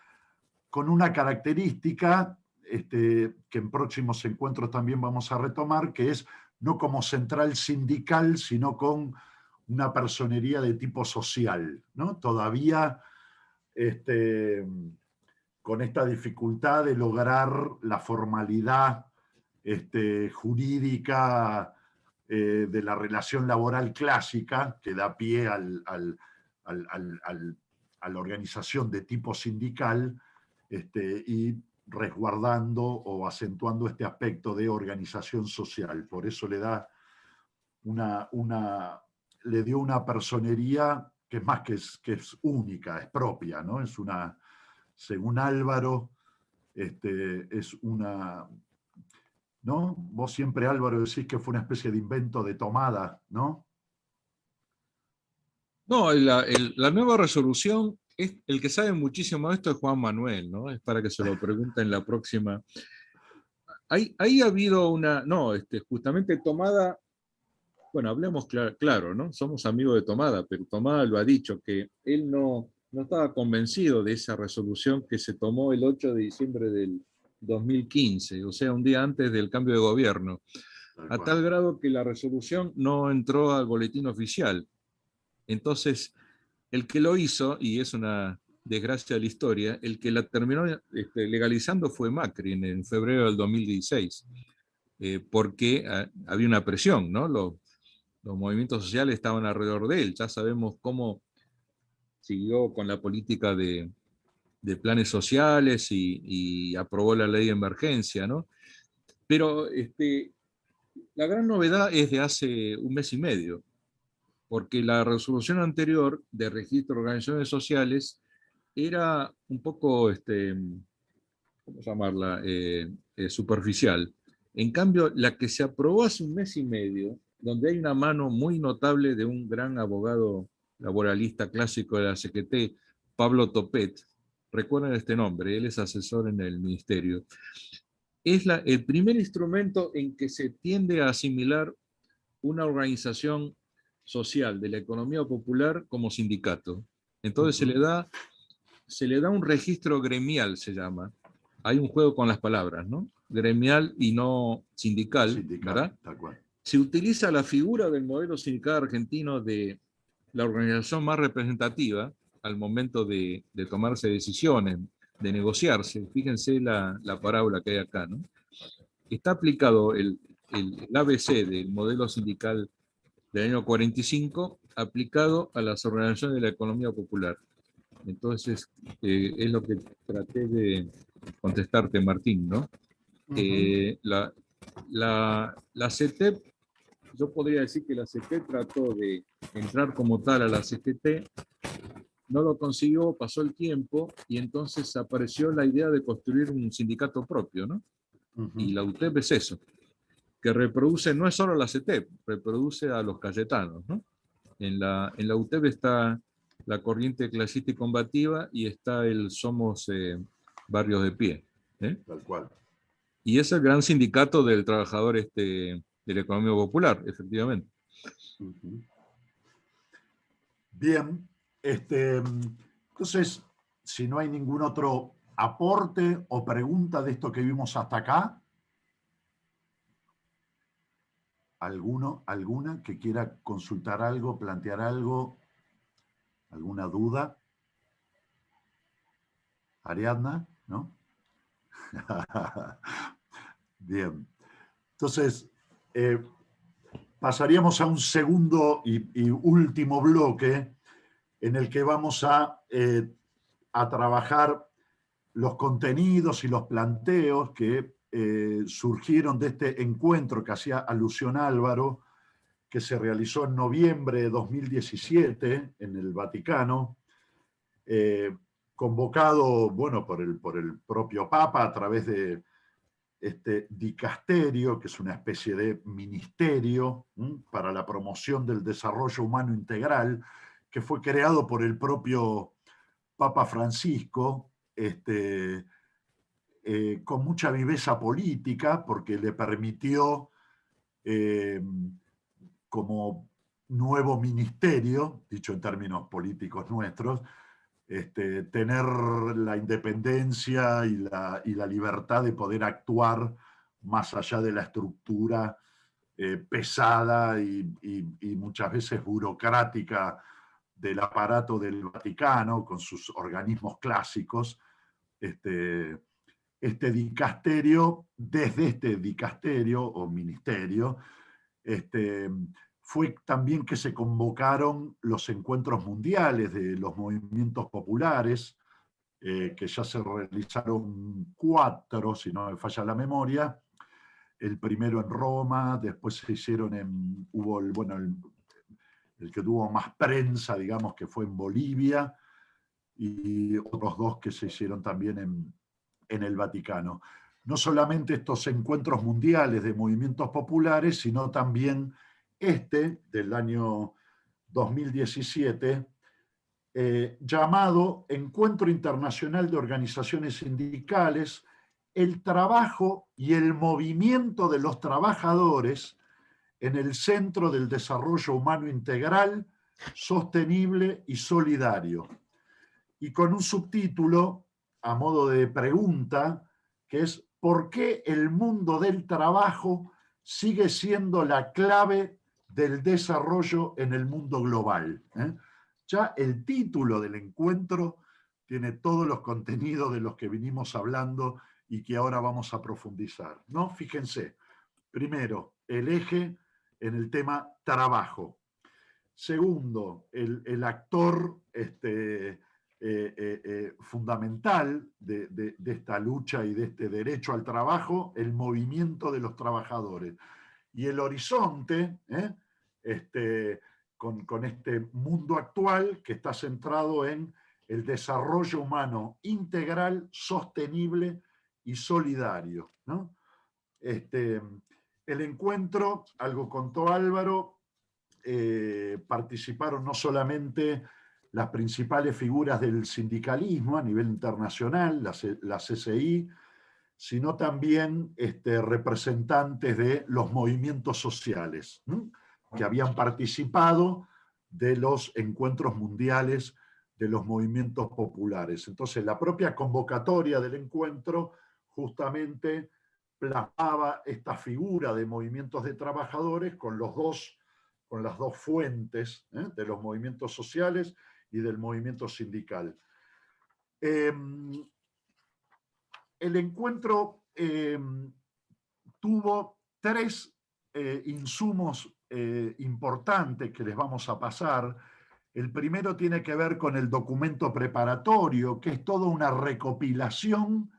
con una característica que en próximos encuentros también vamos a retomar, que es no como central sindical, sino con una personería de tipo social, ¿no? Todavía con esta dificultad de lograr la formalidad jurídica de la relación laboral clásica que da pie a la organización de tipo sindical, y resguardando o acentuando este aspecto de organización social. Por eso le da le dio una personería que es más que es única, es propia, ¿no? Es una, según Álvaro, es una, ¿no? Vos siempre, Álvaro, decís que fue una especie de invento de Tomada, ¿no? No, la nueva resolución, el que sabe muchísimo de esto es Juan Manuel, ¿no? Es para que se lo pregunten en la próxima. Ahí ha habido una, no, justamente Tomada, bueno, hablemos claro, ¿no? Somos amigos de Tomada, pero Tomada lo ha dicho, que él no estaba convencido de esa resolución que se tomó el 8 de diciembre del 2015, o sea, un día antes del cambio de gobierno, a tal grado que la resolución no entró al boletín oficial. Entonces, el que lo hizo, y es una desgracia de la historia, el que la terminó legalizando fue Macri en febrero del 2016, porque había una presión, ¿no? Los movimientos sociales estaban alrededor de él. Ya sabemos cómo siguió con la política de planes sociales y aprobó la ley de emergencia, ¿no? Pero la gran novedad es de hace un mes y medio, porque la resolución anterior de registro de organizaciones sociales era un poco, ¿cómo llamarla?, superficial. En cambio, la que se aprobó hace un mes y medio, donde hay una mano muy notable de un gran abogado laboralista clásico de la CGT, Pablo Topet, recuerden este nombre, él es asesor en el ministerio, es el primer instrumento en que se tiende a asimilar una organización social de la economía popular como sindicato. Entonces se le da un registro gremial, se llama. Hay un juego con las palabras, ¿no? Gremial y no sindical, ¿verdad? Tal cual. Se utiliza la figura del modelo sindical argentino de la organización más representativa al momento de tomarse decisiones, de negociarse. Fíjense la parábola que hay acá, ¿no? Está aplicado el ABC del modelo sindical del año 45, aplicado a las organizaciones de la economía popular. Entonces, es lo que traté de contestarte, Martín, ¿no? La CETEP, yo podría decir que la CETEP trató de entrar como tal a la CGT, no lo consiguió, pasó el tiempo, y entonces apareció la idea de construir un sindicato propio, ¿no? Y la UTEP es eso, que reproduce, no es solo la CETEP, reproduce a los cayetanos, ¿no? En la UTEP está la corriente clasista y combativa, y está el Somos Barrios de Pie. Tal cual. Y es el gran sindicato del trabajador de la economía popular, efectivamente. Bien, entonces, si no hay ningún otro aporte o pregunta de esto que vimos hasta acá, ¿alguna que quiera consultar algo, plantear algo, alguna duda? Ariadna, ¿no? Bien. Entonces, pasaríamos a un segundo y último bloque en el que vamos a trabajar los contenidos y los planteos que surgieron de este encuentro que hacía alusión Álvaro, que se realizó en noviembre de 2017 en el Vaticano, convocado, bueno, por el propio Papa a través de este dicasterio, que es una especie de ministerio para la promoción del desarrollo humano integral, que fue creado por el propio Papa Francisco, con mucha viveza política, porque le permitió, como nuevo ministerio, dicho en términos políticos nuestros, tener la independencia y la libertad de poder actuar más allá de la estructura pesada y muchas veces burocrática del aparato del Vaticano, con sus organismos clásicos. Este dicasterio, desde este dicasterio o ministerio, fue también que se convocaron los encuentros mundiales de los movimientos populares, que ya se realizaron 4, si no me falla la memoria. El primero en Roma, después se hicieron hubo el que tuvo más prensa, digamos, que fue en Bolivia, y otros 2 que se hicieron también en el Vaticano. No solamente estos encuentros mundiales de movimientos populares, sino también del año 2017, llamado Encuentro Internacional de Organizaciones Sindicales, el trabajo y el movimiento de los trabajadores en el centro del desarrollo humano integral, sostenible y solidario. Y con un subtítulo, a modo de pregunta, que es ¿por qué el mundo del trabajo sigue siendo la clave del desarrollo en el mundo global? Ya el título del encuentro tiene todos los contenidos de los que vinimos hablando y que ahora vamos a profundizar, ¿no? Fíjense, primero, el eje en el tema trabajo. Segundo, el actor fundamental de esta lucha y de este derecho al trabajo, el movimiento de los trabajadores. Y el horizonte, con este mundo actual que está centrado en el desarrollo humano integral, sostenible y solidario, ¿no? El encuentro, algo contó Álvaro, participaron no solamente las principales figuras del sindicalismo a nivel internacional, la CCI, sino también representantes de los movimientos sociales, que habían participado de los encuentros mundiales de los movimientos populares. Entonces, la propia convocatoria del encuentro justamente plasmaba esta figura de movimientos de trabajadores con las dos fuentes de los movimientos sociales y del movimiento sindical. El encuentro tuvo 3 insumos importantes que les vamos a pasar. El primero tiene que ver con el documento preparatorio, que es toda una recopilación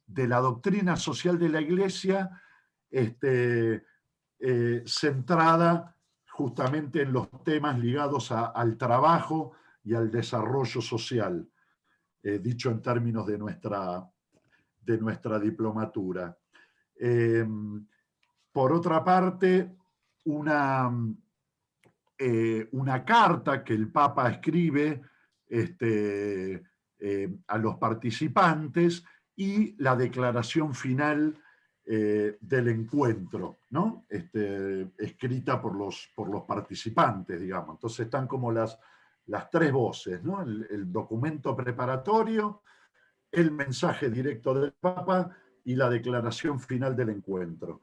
de la doctrina social de la Iglesia, centrada justamente en los temas ligados al trabajo y al desarrollo social, dicho en términos de nuestra diplomatura. Por otra parte, una carta que el Papa escribe a los participantes y la declaración final del encuentro, ¿no? Escrita por los participantes, digamos. Entonces están como las las tres voces, ¿no? El documento preparatorio, el mensaje directo del Papa y la declaración final del encuentro.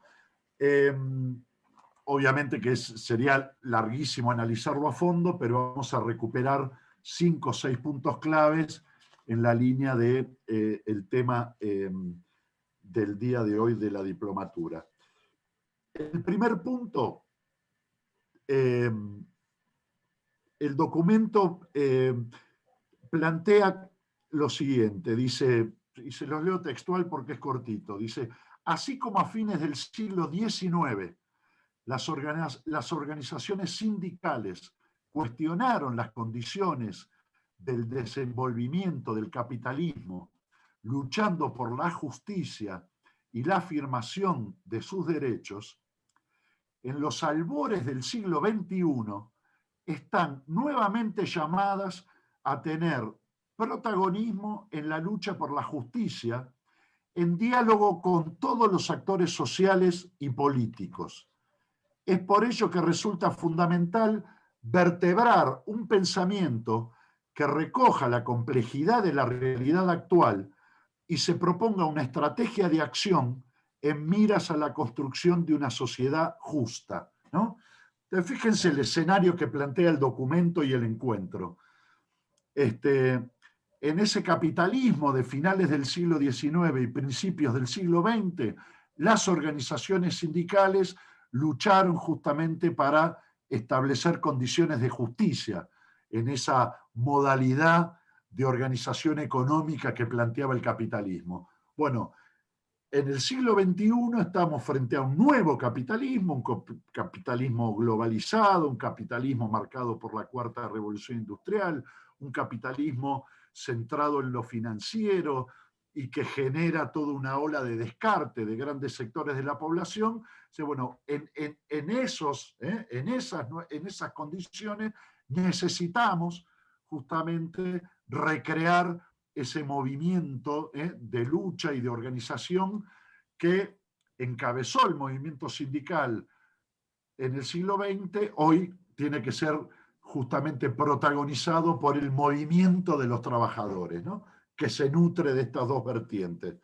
Obviamente que sería larguísimo analizarlo a fondo, pero vamos a recuperar 5 o 6 puntos claves en la línea del tema del día de hoy de la diplomatura. El primer punto, el documento plantea lo siguiente, dice, y se los leo textual porque es cortito, dice, así como a fines del siglo XIX, las organizaciones sindicales cuestionaron las condiciones del desenvolvimiento del capitalismo, luchando por la justicia y la afirmación de sus derechos, en los albores del siglo XXI están nuevamente llamadas a tener protagonismo en la lucha por la justicia, en diálogo con todos los actores sociales y políticos. Es por ello que resulta fundamental vertebrar un pensamiento que recoja la complejidad de la realidad actual y se proponga una estrategia de acción en miras a la construcción de una sociedad justa, ¿no? Entonces, fíjense el escenario que plantea el documento y el encuentro. En ese capitalismo de finales del siglo XIX y principios del siglo XX, las organizaciones sindicales lucharon justamente para establecer condiciones de justicia en esa modalidad de organización económica que planteaba el capitalismo. Bueno, en el siglo XXI estamos frente a un nuevo capitalismo, un capitalismo globalizado, un capitalismo marcado por la cuarta revolución industrial, un capitalismo centrado en lo financiero y que genera toda una ola de descarte de grandes sectores de la población. Bueno, en esas condiciones necesitamos justamente recrear ese movimiento de lucha y de organización que encabezó el movimiento sindical en el siglo XX, hoy tiene que ser justamente protagonizado por el movimiento de los trabajadores, ¿no? Que se nutre de estas dos vertientes.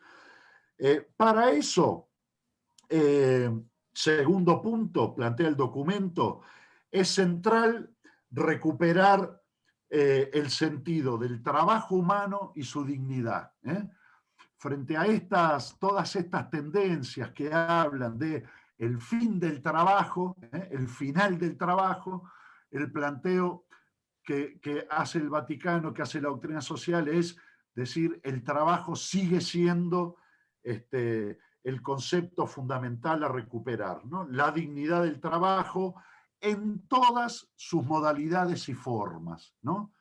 Para eso, segundo punto, plantea el documento, es central recuperar el sentido del trabajo humano y su dignidad. Frente a todas estas tendencias que hablan de el fin del trabajo, el final del trabajo, el planteo que hace el Vaticano, que hace la doctrina social, es decir, el trabajo sigue siendo el concepto fundamental a recuperar, ¿no? La dignidad del trabajo en todas sus modalidades y formas, ¿no?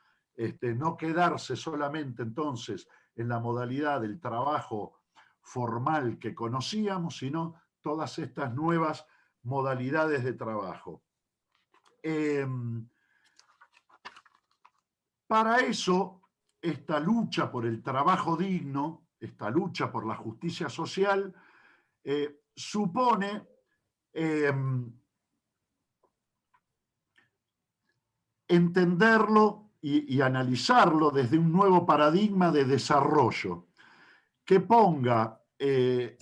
No quedarse solamente entonces en la modalidad del trabajo formal que conocíamos, sino todas estas nuevas modalidades de trabajo. Para eso, esta lucha por el trabajo digno, esta lucha por la justicia social, supone entenderlo y analizarlo desde un nuevo paradigma de desarrollo que ponga en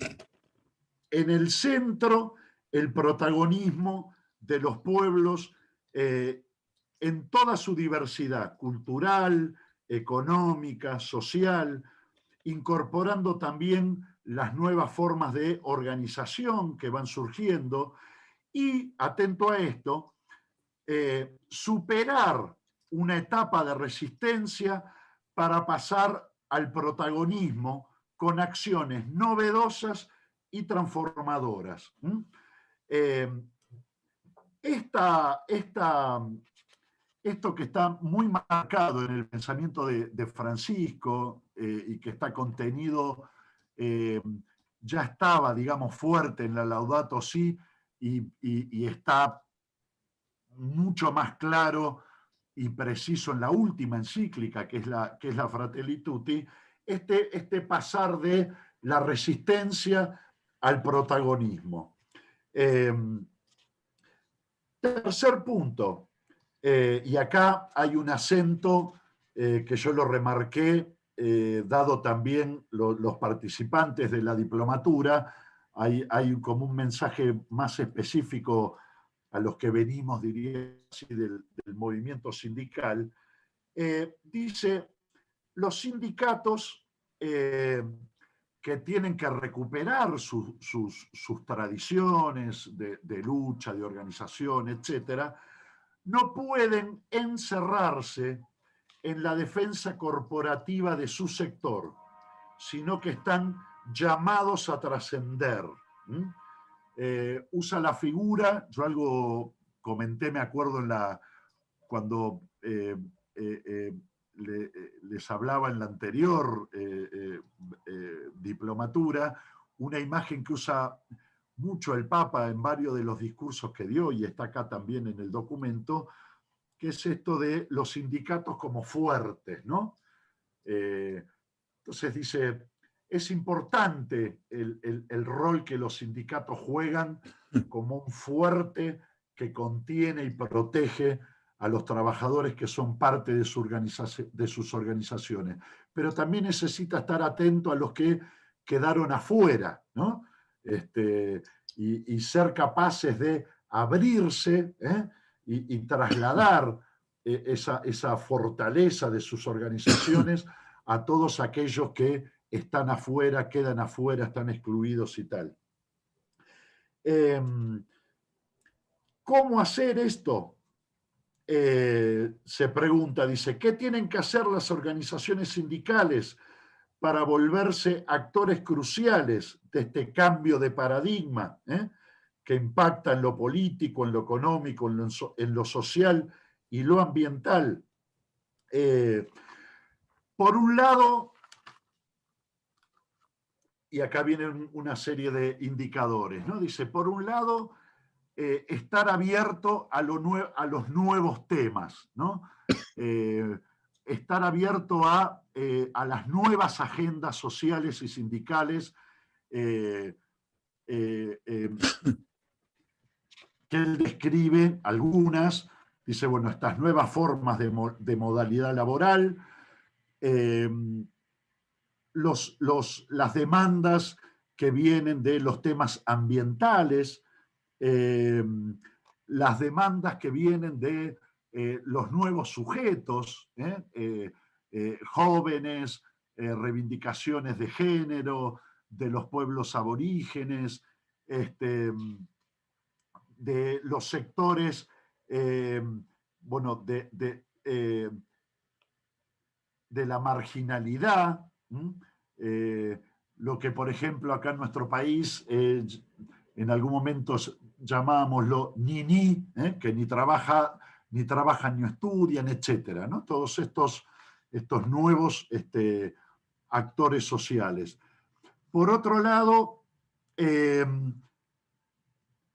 el centro el protagonismo de los pueblos en toda su diversidad cultural, económica, social, incorporando también las nuevas formas de organización que van surgiendo y, atento a esto, superar una etapa de resistencia para pasar al protagonismo con acciones novedosas y transformadoras. Esto que está muy marcado en el pensamiento de Francisco y que está contenido, ya estaba, digamos, fuerte en la Laudato Si y está mucho más claro y preciso en la última encíclica, que es la Fratelli Tutti, este pasar de la resistencia al protagonismo. Tercer punto, Y acá hay un acento que yo lo remarqué, dado también los participantes de la diplomatura, hay como un mensaje más específico a los que venimos, diría así, del movimiento sindical. Dice, los sindicatos que tienen que recuperar sus tradiciones de lucha, de organización, etcétera, no pueden encerrarse en la defensa corporativa de su sector, sino que están llamados a trascender. Usa la figura, yo algo comenté, me acuerdo, cuando les hablaba en la anterior diplomatura, una imagen que usa mucho el Papa en varios de los discursos que dio, y está acá también en el documento, que es esto de los sindicatos como fuertes, ¿no? Entonces dice, es importante el rol que los sindicatos juegan como un fuerte que contiene y protege a los trabajadores que son parte de sus organizaciones, pero también necesita estar atento a los que quedaron afuera, ¿no? Y ser capaces de abrirse y trasladar esa fortaleza de sus organizaciones a todos aquellos que están afuera, quedan afuera, están excluidos y tal. ¿Cómo hacer esto? Se pregunta, dice, ¿qué tienen que hacer las organizaciones sindicales para volverse actores cruciales de este cambio de paradigma que impacta en lo político, en lo económico, en lo social y lo ambiental? Por un lado, y acá vienen una serie de indicadores, ¿no? Dice, por un lado, estar abierto a los nuevos temas, ¿no? Estar abierto a las nuevas agendas sociales y sindicales que él describe algunas. Dice, bueno, estas nuevas formas de modalidad laboral, las demandas que vienen de los temas ambientales, las demandas que vienen de los nuevos sujetos, jóvenes, reivindicaciones de género, de los pueblos aborígenes, de los sectores, bueno, de la marginalidad, lo que, por ejemplo, acá en nuestro país en algún momento llamábamoslo ni, que ni trabajan ni estudian, etcétera, ¿no? Todos estos nuevos actores sociales. Por otro lado,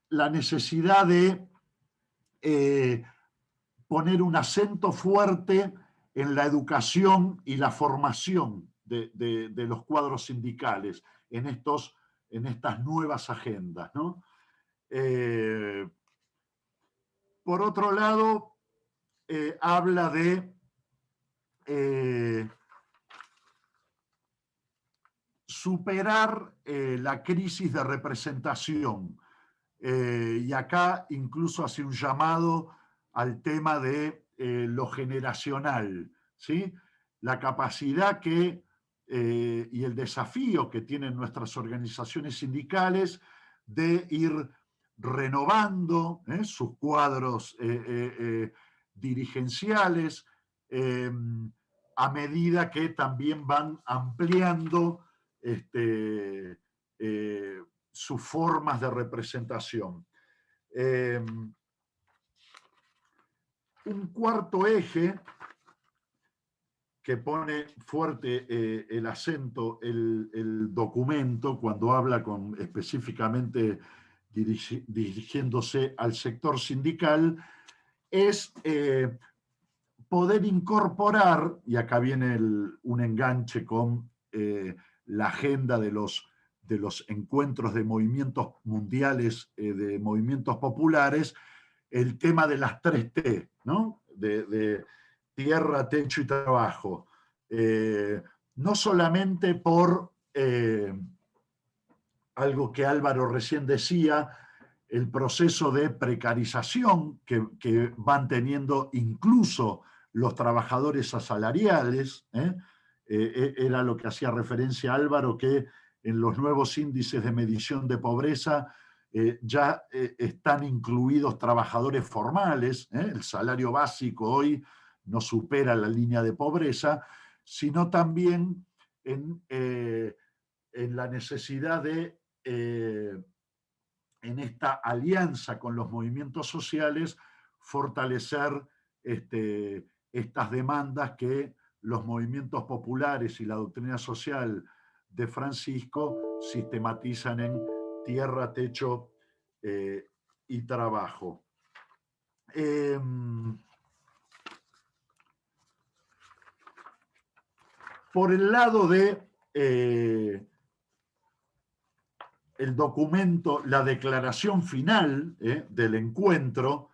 la necesidad de poner un acento fuerte en la educación y la formación de los cuadros sindicales en estas nuevas agendas, ¿no? Por otro lado, habla de superar la crisis de representación. Y acá incluso hace un llamado al tema de lo generacional, ¿sí? La capacidad y el desafío que tienen nuestras organizaciones sindicales de ir renovando sus cuadros dirigenciales a medida que también van ampliando sus formas de representación. Un cuarto eje que pone fuerte el acento el documento cuando habla específicamente dirigiéndose al sector sindical es poder incorporar, y acá viene un enganche con la agenda de los encuentros de movimientos mundiales, de movimientos populares, el tema de las 3T, ¿no? De tierra, techo y trabajo. No solamente por algo que Álvaro recién decía, el proceso de precarización que van teniendo incluso los trabajadores asalariales, era lo que hacía referencia Álvaro, que en los nuevos índices de medición de pobreza ya están incluidos trabajadores formales, el salario básico hoy no supera la línea de pobreza, sino también en la necesidad de, en esta alianza con los movimientos sociales, fortalecer estas demandas que los movimientos populares y la doctrina social de Francisco sistematizan en tierra, techo y trabajo. Por el lado de el documento, la declaración final del encuentro,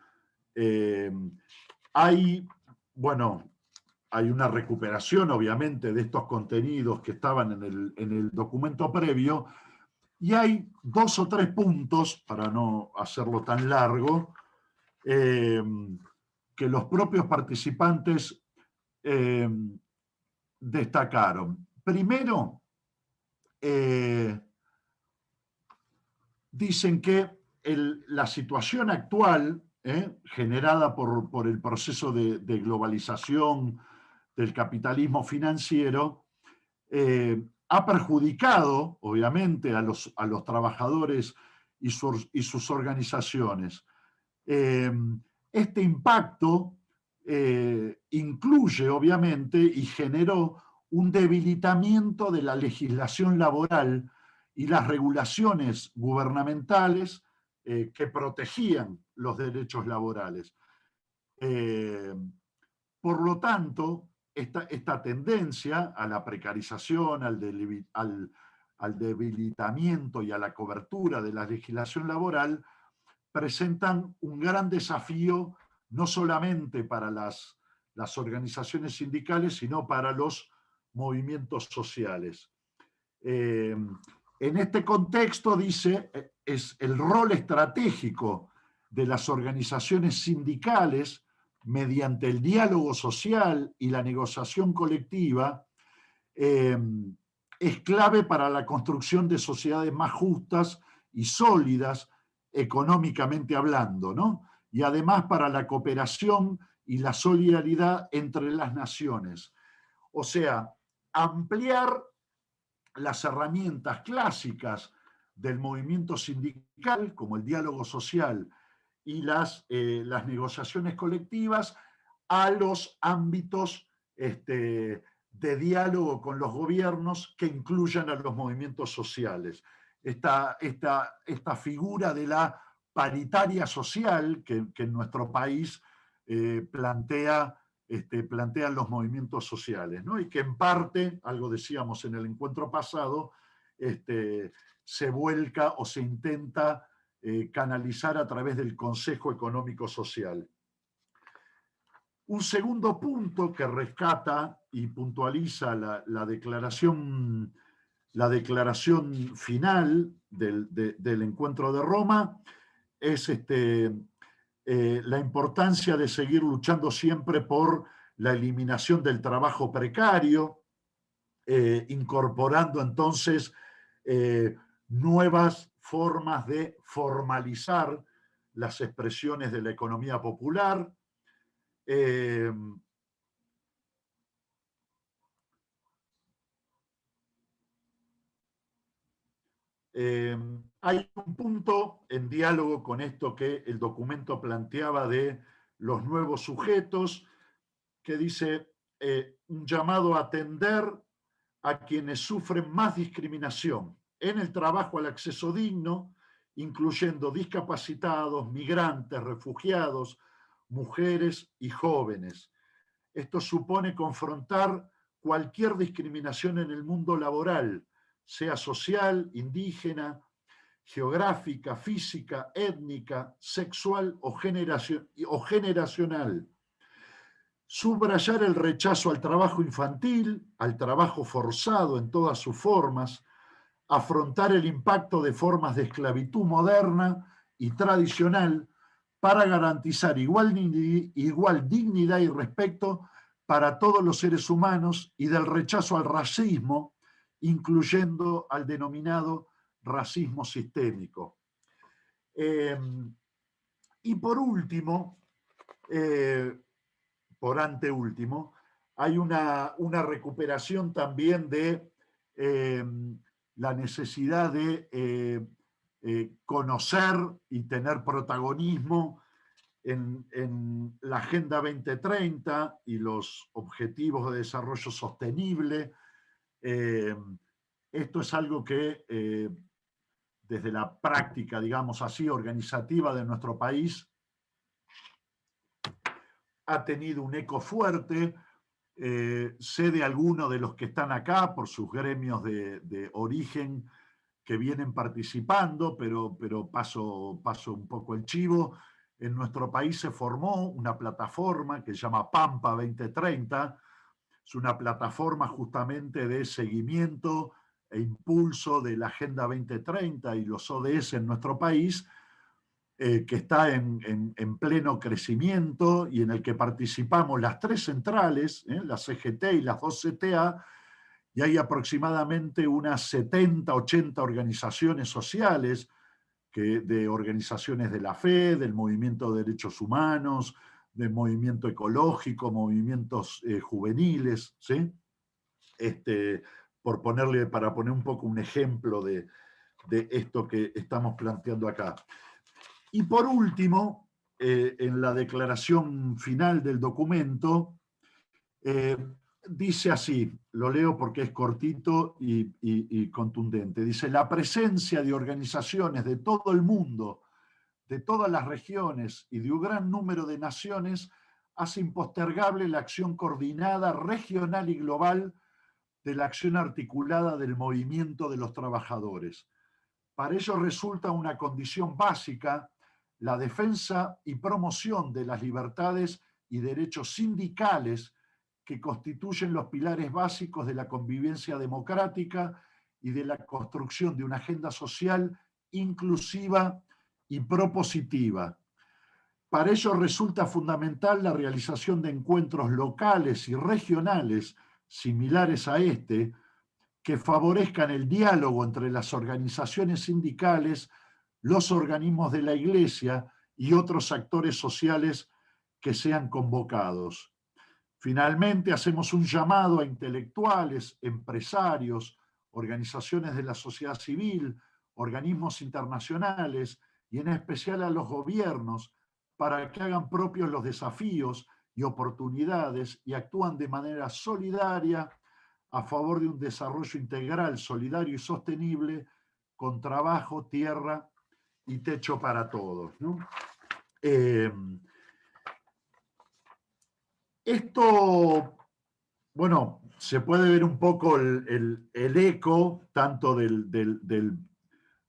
hay una recuperación, obviamente, de estos contenidos que estaban en el documento previo, y hay 2 o 3 puntos, para no hacerlo tan largo, que los propios participantes destacaron. Primero, dicen que la situación actual, generada por el proceso de globalización del capitalismo financiero, ha perjudicado, obviamente, a los trabajadores y sus organizaciones. Este impacto incluye, obviamente, y generó un debilitamiento de la legislación laboral y las regulaciones gubernamentales que protegían los derechos laborales. Por lo tanto, esta tendencia a la precarización, al debilitamiento y a la cobertura de la legislación laboral presentan un gran desafío no solamente para las organizaciones sindicales, sino para los movimientos sociales. En este contexto, dice, es el rol estratégico de las organizaciones sindicales mediante el diálogo social y la negociación colectiva, es clave para la construcción de sociedades más justas y sólidas, económicamente hablando, ¿no? Y además para la cooperación y la solidaridad entre las naciones. O sea, ampliar las herramientas clásicas del movimiento sindical, como el diálogo social y las negociaciones colectivas, a los ámbitos de diálogo con los gobiernos que incluyan a los movimientos sociales. Esta figura de la paritaria social que en nuestro país plantean los movimientos sociales, ¿no? Y que en parte, algo decíamos en el encuentro pasado, se vuelca o se intenta canalizar a través del Consejo Económico Social. Un segundo punto que rescata y puntualiza la declaración final del encuentro de Roma es la importancia de seguir luchando siempre por la eliminación del trabajo precario, incorporando entonces nuevas formas de formalizar las expresiones de la economía popular. Hay un punto en diálogo con esto que el documento planteaba de los nuevos sujetos, que dice un llamado a atender a quienes sufren más discriminación en el trabajo al acceso digno, incluyendo discapacitados, migrantes, refugiados, mujeres y jóvenes. Esto supone confrontar cualquier discriminación en el mundo laboral, sea social, indígena, geográfica, física, étnica, sexual o generacional, subrayar el rechazo al trabajo infantil, al trabajo forzado en todas sus formas, afrontar el impacto de formas de esclavitud moderna y tradicional para garantizar igual dignidad y respeto para todos los seres humanos y del rechazo al racismo, incluyendo al denominado racismo sistémico. Y por último, por anteúltimo, hay una recuperación también de la necesidad de conocer y tener protagonismo en la Agenda 2030 y los Objetivos de Desarrollo Sostenible. Esto es algo que desde la práctica, digamos así, organizativa de nuestro país, ha tenido un eco fuerte. Sé de algunos de los que están acá por sus gremios de origen que vienen participando, pero paso un poco el chivo. En nuestro país se formó una plataforma que se llama Pampa 2030. Es una plataforma justamente de seguimiento e impulso de la Agenda 2030 y los ODS en nuestro país, que está en pleno crecimiento y en el que participamos las 3 centrales, la CGT y las 2 CTA, y hay aproximadamente unas 70, 80 organizaciones sociales, de organizaciones de la fe, del movimiento de derechos humanos, del movimiento ecológico, movimientos juveniles, ¿sí? Para poner un poco un ejemplo de esto que estamos planteando acá. Y por último, en la declaración final del documento, dice así, lo leo porque es cortito y contundente, dice: la presencia de organizaciones de todo el mundo, de todas las regiones y de un gran número de naciones hace impostergable la acción coordinada regional y global de la acción articulada del movimiento de los trabajadores. Para ello resulta una condición básica la defensa y promoción de las libertades y derechos sindicales que constituyen los pilares básicos de la convivencia democrática y de la construcción de una agenda social inclusiva y propositiva. Para ello resulta fundamental la realización de encuentros locales y regionales similares a este, que favorezcan el diálogo entre las organizaciones sindicales, los organismos de la Iglesia y otros actores sociales que sean convocados. Finalmente, hacemos un llamado a intelectuales, empresarios, organizaciones de la sociedad civil, organismos internacionales y en especial a los gobiernos para que hagan propios los desafíos y oportunidades y actúan de manera solidaria a favor de un desarrollo integral, solidario y sostenible con trabajo, tierra y techo para todos, ¿no? Esto, bueno, se puede ver un poco el eco tanto del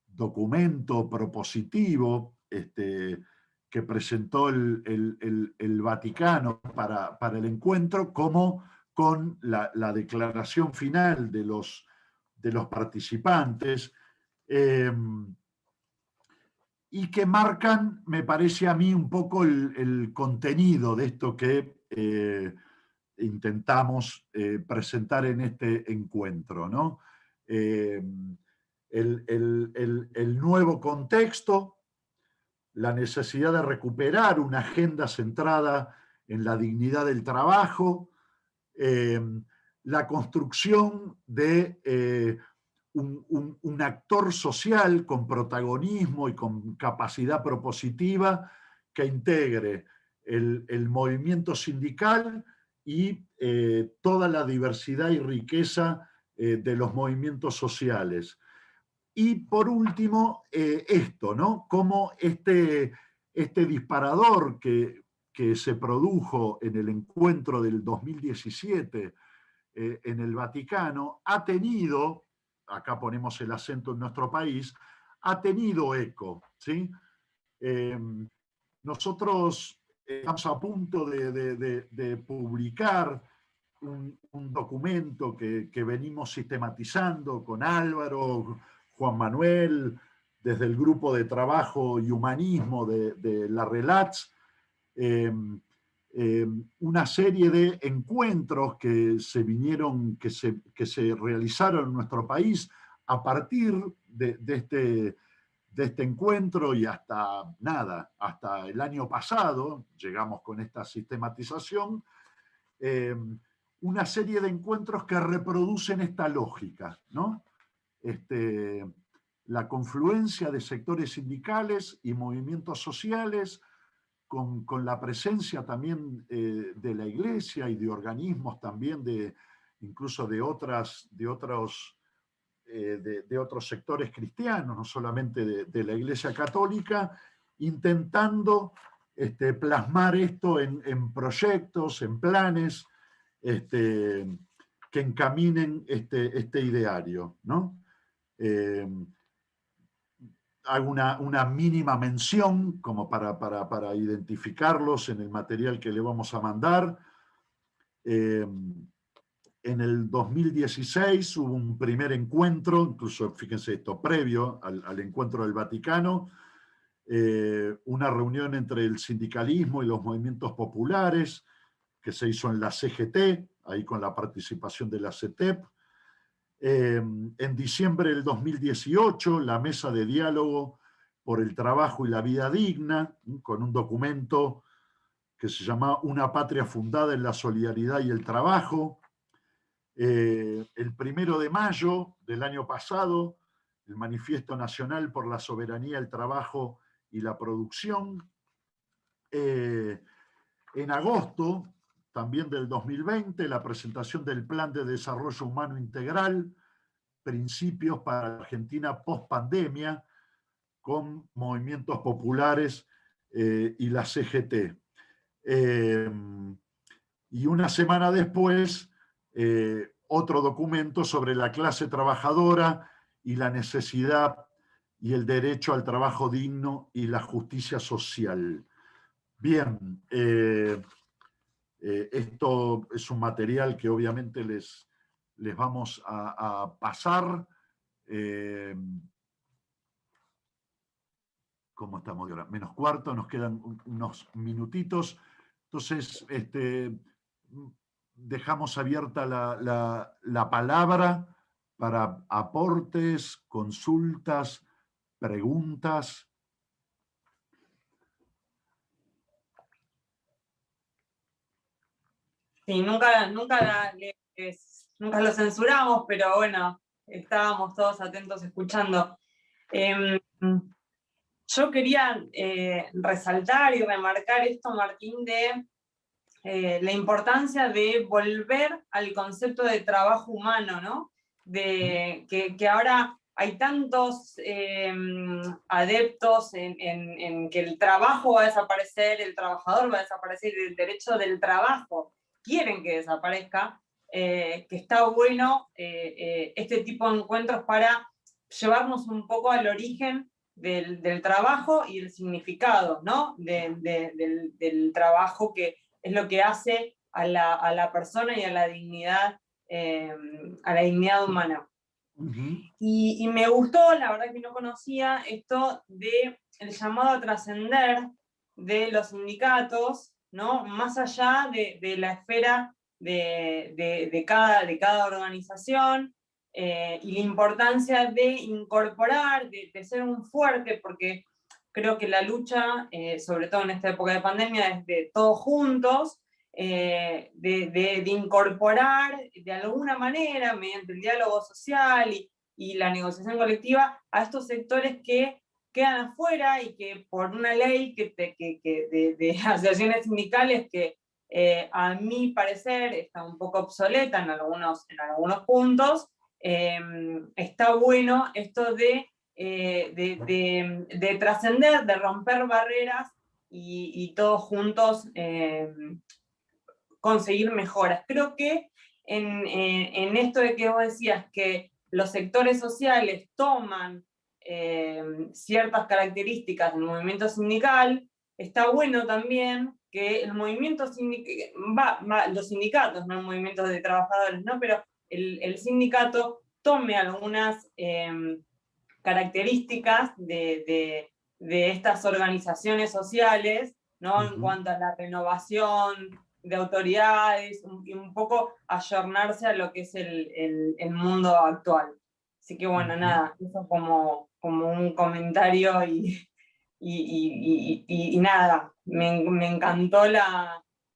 documento propositivo que presentó el Vaticano para el encuentro, como con la declaración final de los participantes, y que marcan, me parece a mí, un poco el contenido de esto que intentamos presentar en este encuentro, ¿no? El nuevo contexto, la necesidad de recuperar una agenda centrada en la dignidad del trabajo, la construcción de un actor social con protagonismo y con capacidad propositiva que integre el movimiento sindical y toda la diversidad y riqueza de los movimientos sociales. Y por último, esto, ¿no? Cómo este disparador que se produjo en el encuentro del 2017 en el Vaticano ha tenido, acá ponemos el acento en nuestro país, ha tenido eco, ¿sí? Nosotros estamos a punto de publicar un documento que venimos sistematizando con Álvaro, Juan Manuel, desde el grupo de trabajo y humanismo de la RELATS, una serie de encuentros que se realizaron en nuestro país a partir de este encuentro y hasta el año pasado, llegamos con esta sistematización, una serie de encuentros que reproducen esta lógica, ¿no? La confluencia de sectores sindicales y movimientos sociales con la presencia también de la Iglesia y de organismos también incluso de otros sectores cristianos, no solamente de la Iglesia Católica, intentando plasmar esto en proyectos, en planes que encaminen este ideario, ¿no? Hago una mínima mención como para identificarlos en el material que le vamos a mandar. En el 2016 hubo un primer encuentro, incluso fíjense esto, previo al encuentro del Vaticano, una reunión entre el sindicalismo y los movimientos populares que se hizo en la CGT, ahí con la participación de la CETEP. En diciembre del 2018, la Mesa de Diálogo por el Trabajo y la Vida Digna, con un documento que se llama Una patria fundada en la solidaridad y el trabajo. El 1 de mayo del año pasado, el Manifiesto Nacional por la Soberanía, el Trabajo y la Producción. En agosto también del 2020, la presentación del Plan de Desarrollo Humano Integral, Principios para la Argentina post-pandemia, con movimientos populares y la CGT. Y una semana después, otro documento sobre la clase trabajadora y la necesidad y el derecho al trabajo digno y la justicia social. Bien, esto es un material que obviamente les vamos a pasar. ¿Cómo estamos de hora? Menos cuarto, nos quedan unos minutitos. Entonces, dejamos abierta la palabra para aportes, consultas, preguntas. Sí, nunca lo censuramos, pero bueno, estábamos todos atentos escuchando. Yo quería resaltar y remarcar esto, Martín, de la importancia de volver al concepto de trabajo humano, ¿no? De que ahora hay tantos adeptos en que el trabajo va a desaparecer, el trabajador va a desaparecer, el derecho del trabajo quieren que desaparezca, que está bueno este tipo de encuentros para llevarnos un poco al origen del trabajo y el significado, ¿no? del trabajo, que es lo que hace a la persona y a la dignidad humana. Uh-huh. Y me gustó, la verdad que no conocía esto del llamado a trascender de los sindicatos, ¿no? Más allá de la esfera de cada organización, y la importancia de incorporar, de ser un fuerte, porque creo que la lucha, sobre todo en esta época de pandemia, es de todos juntos, de incorporar de alguna manera, mediante el diálogo social y la negociación colectiva, a estos sectores que quedan afuera y que por una ley de asociaciones sindicales que a mi parecer está un poco obsoleta en algunos puntos, está bueno esto de trascender, de romper barreras y todos juntos conseguir mejoras. Creo que en esto de que vos decías que los sectores sociales toman ciertas características del movimiento sindical, está bueno también que el movimiento los sindicatos, no movimientos de trabajadores, ¿no? Pero el sindicato tome algunas características de estas organizaciones sociales, ¿no? En cuanto a la renovación de autoridades, y un poco ayornarse a lo que es el mundo actual. Así que bueno, nada, eso como un comentario y nada, me encantó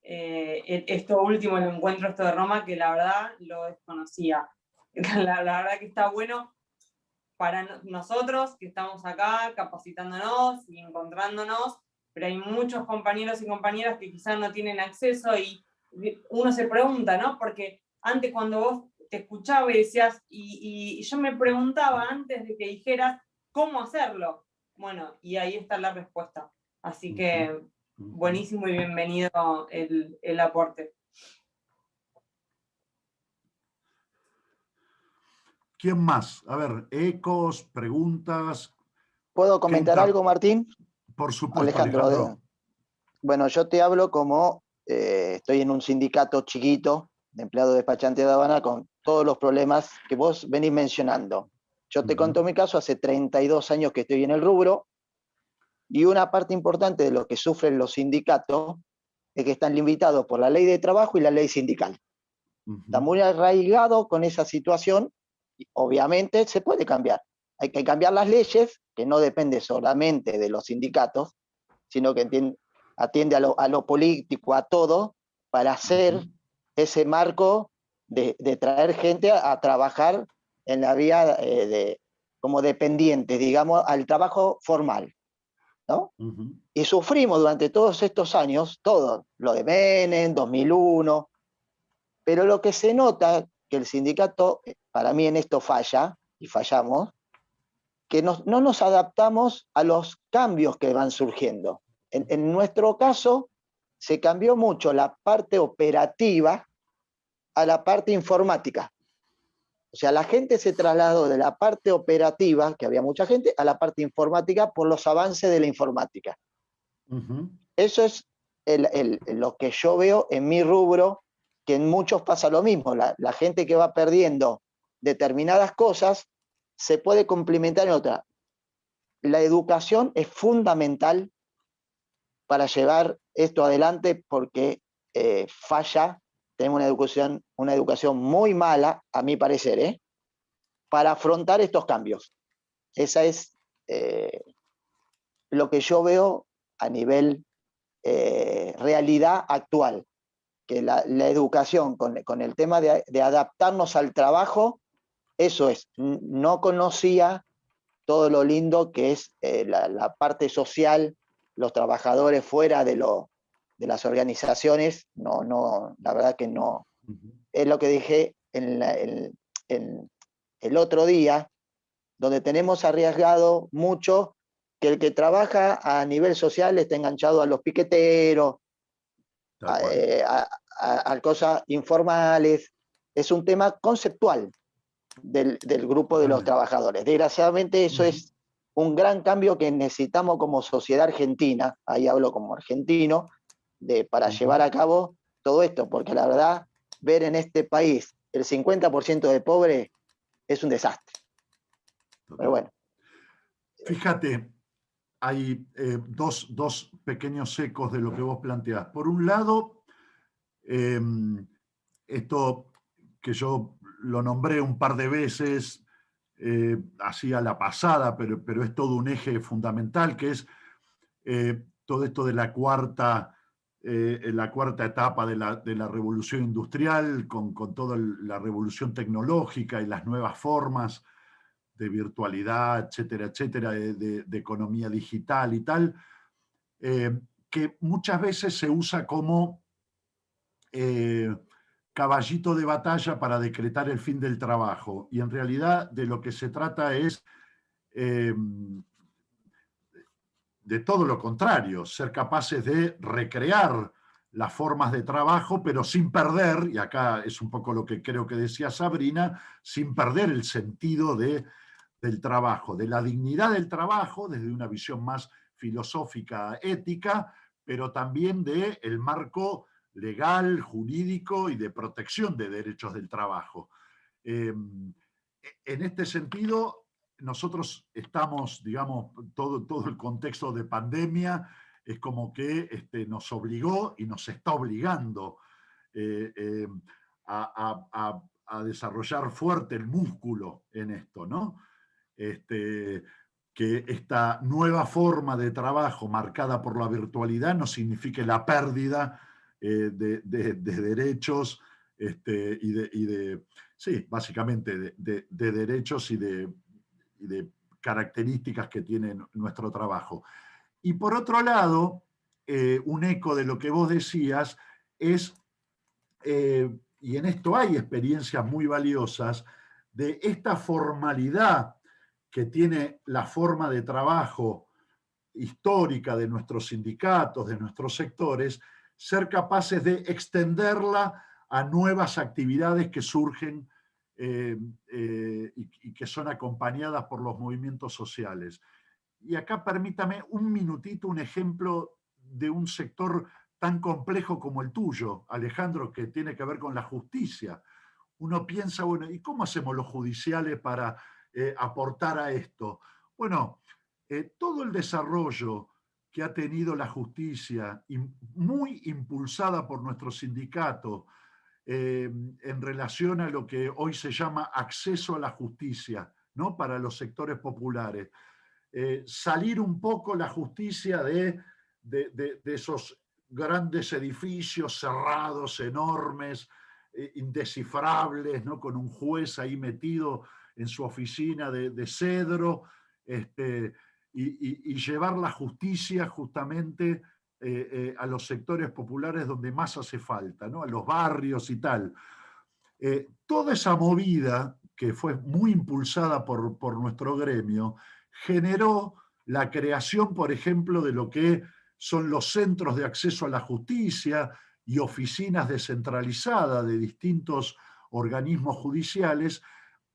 esto último, el encuentro de Roma, que la verdad lo desconocía. La verdad que está bueno para nosotros que estamos acá capacitándonos y encontrándonos, pero hay muchos compañeros y compañeras que quizás no tienen acceso y uno se pregunta, ¿no? Porque antes cuando vos te escuchaba y decías, y yo me preguntaba antes de que dijeras cómo hacerlo. Bueno, y ahí está la respuesta. Así que buenísimo y bienvenido el aporte. ¿Quién más? A ver, ecos, preguntas. ¿Puedo comentar algo, Martín? Por supuesto, Alejandro. Bueno, yo te hablo como estoy en un sindicato chiquito de empleados despachantes de aduana con todos los problemas que vos venís mencionando. Yo te conto mi caso, hace 32 años que estoy en el rubro, y una parte importante de lo que sufren los sindicatos es que están limitados por la ley de trabajo y la ley sindical. Está muy arraigado con esa situación. Obviamente se puede cambiar. Hay que cambiar las leyes, que no depende solamente de los sindicatos, sino que atiende a lo político, a todo, para hacer ese marco de traer gente a trabajar en la vía como dependientes, digamos, al trabajo formal, ¿no? Y sufrimos durante todos estos años, todo, lo de Menem, 2001, pero lo que se nota que el sindicato, para mí en esto falla, y fallamos, que no nos adaptamos a los cambios que van surgiendo. En nuestro caso, se cambió mucho la parte operativa a la parte informática. O sea, la gente se trasladó de la parte operativa, que había mucha gente, a la parte informática por los avances de la informática. Eso es lo que yo veo en mi rubro, que en muchos pasa lo mismo. La gente que va perdiendo determinadas cosas se puede complementar en otra. La educación es fundamental para llevar esto adelante, porque falla. Tenemos una educación muy mala, a mi parecer, para afrontar estos cambios. Esa es lo que yo veo a nivel realidad actual, que la educación con el tema de adaptarnos al trabajo, eso es. No conocía todo lo lindo que es la parte social, los trabajadores fuera de las organizaciones. No, la verdad que no. Es lo que dije el otro día, donde tenemos arriesgado mucho que el que trabaja a nivel social está enganchado a los piqueteros, a cosas informales. Es un tema conceptual del grupo de los trabajadores. Desgraciadamente eso es un gran cambio que necesitamos como sociedad argentina, ahí hablo como argentino, para llevar a cabo todo esto, porque la verdad, ver en este país el 50% de pobres es un desastre. Pero bueno. Fíjate, hay dos pequeños ecos de lo que vos planteás. Por un lado, esto que yo lo nombré un par de veces, así a la pasada, pero es todo un eje fundamental, que es todo esto de la cuarta etapa de la revolución industrial, con toda la revolución tecnológica y las nuevas formas de virtualidad, etcétera, etcétera, de economía digital y tal, que muchas veces se usa como caballito de batalla para decretar el fin del trabajo. Y en realidad de lo que se trata es de todo lo contrario, ser capaces de recrear las formas de trabajo, pero sin perder, y acá es un poco lo que creo que decía Sabrina, sin perder el sentido del trabajo, de la dignidad del trabajo, desde una visión más filosófica, ética, pero también del marco legal, jurídico y de protección de derechos del trabajo. En este sentido, nosotros estamos, digamos, todo el contexto de pandemia es como que nos obligó y nos está obligando a desarrollar fuerte el músculo en esto, ¿no? Que esta nueva forma de trabajo marcada por la virtualidad no signifique la pérdida de derechos sí, básicamente de derechos y de características que tiene nuestro trabajo. Y por otro lado, un eco de lo que vos decías es, y en esto hay experiencias muy valiosas, de esta formalidad que tiene la forma de trabajo histórica de nuestros sindicatos, de nuestros sectores, ser capaces de extenderla a nuevas actividades que surgen y que son acompañadas por los movimientos sociales. Y acá permítame un minutito, un ejemplo de un sector tan complejo como el tuyo, Alejandro, que tiene que ver con la justicia. Uno piensa, bueno, ¿y cómo hacemos los judiciales para aportar a esto? Bueno, todo el desarrollo que ha tenido la justicia, muy impulsada por nuestro sindicato, en relación a lo que hoy se llama acceso a la justicia, ¿no? Para los sectores populares. Salir un poco la justicia de esos grandes edificios cerrados, enormes, indescifrables, ¿no? Con un juez ahí metido en su oficina de cedro, y llevar la justicia justamente a los sectores populares donde más hace falta, ¿no? A los barrios y tal. Toda esa movida, que fue muy impulsada por nuestro gremio, generó la creación, por ejemplo, de lo que son los centros de acceso a la justicia y oficinas descentralizadas de distintos organismos judiciales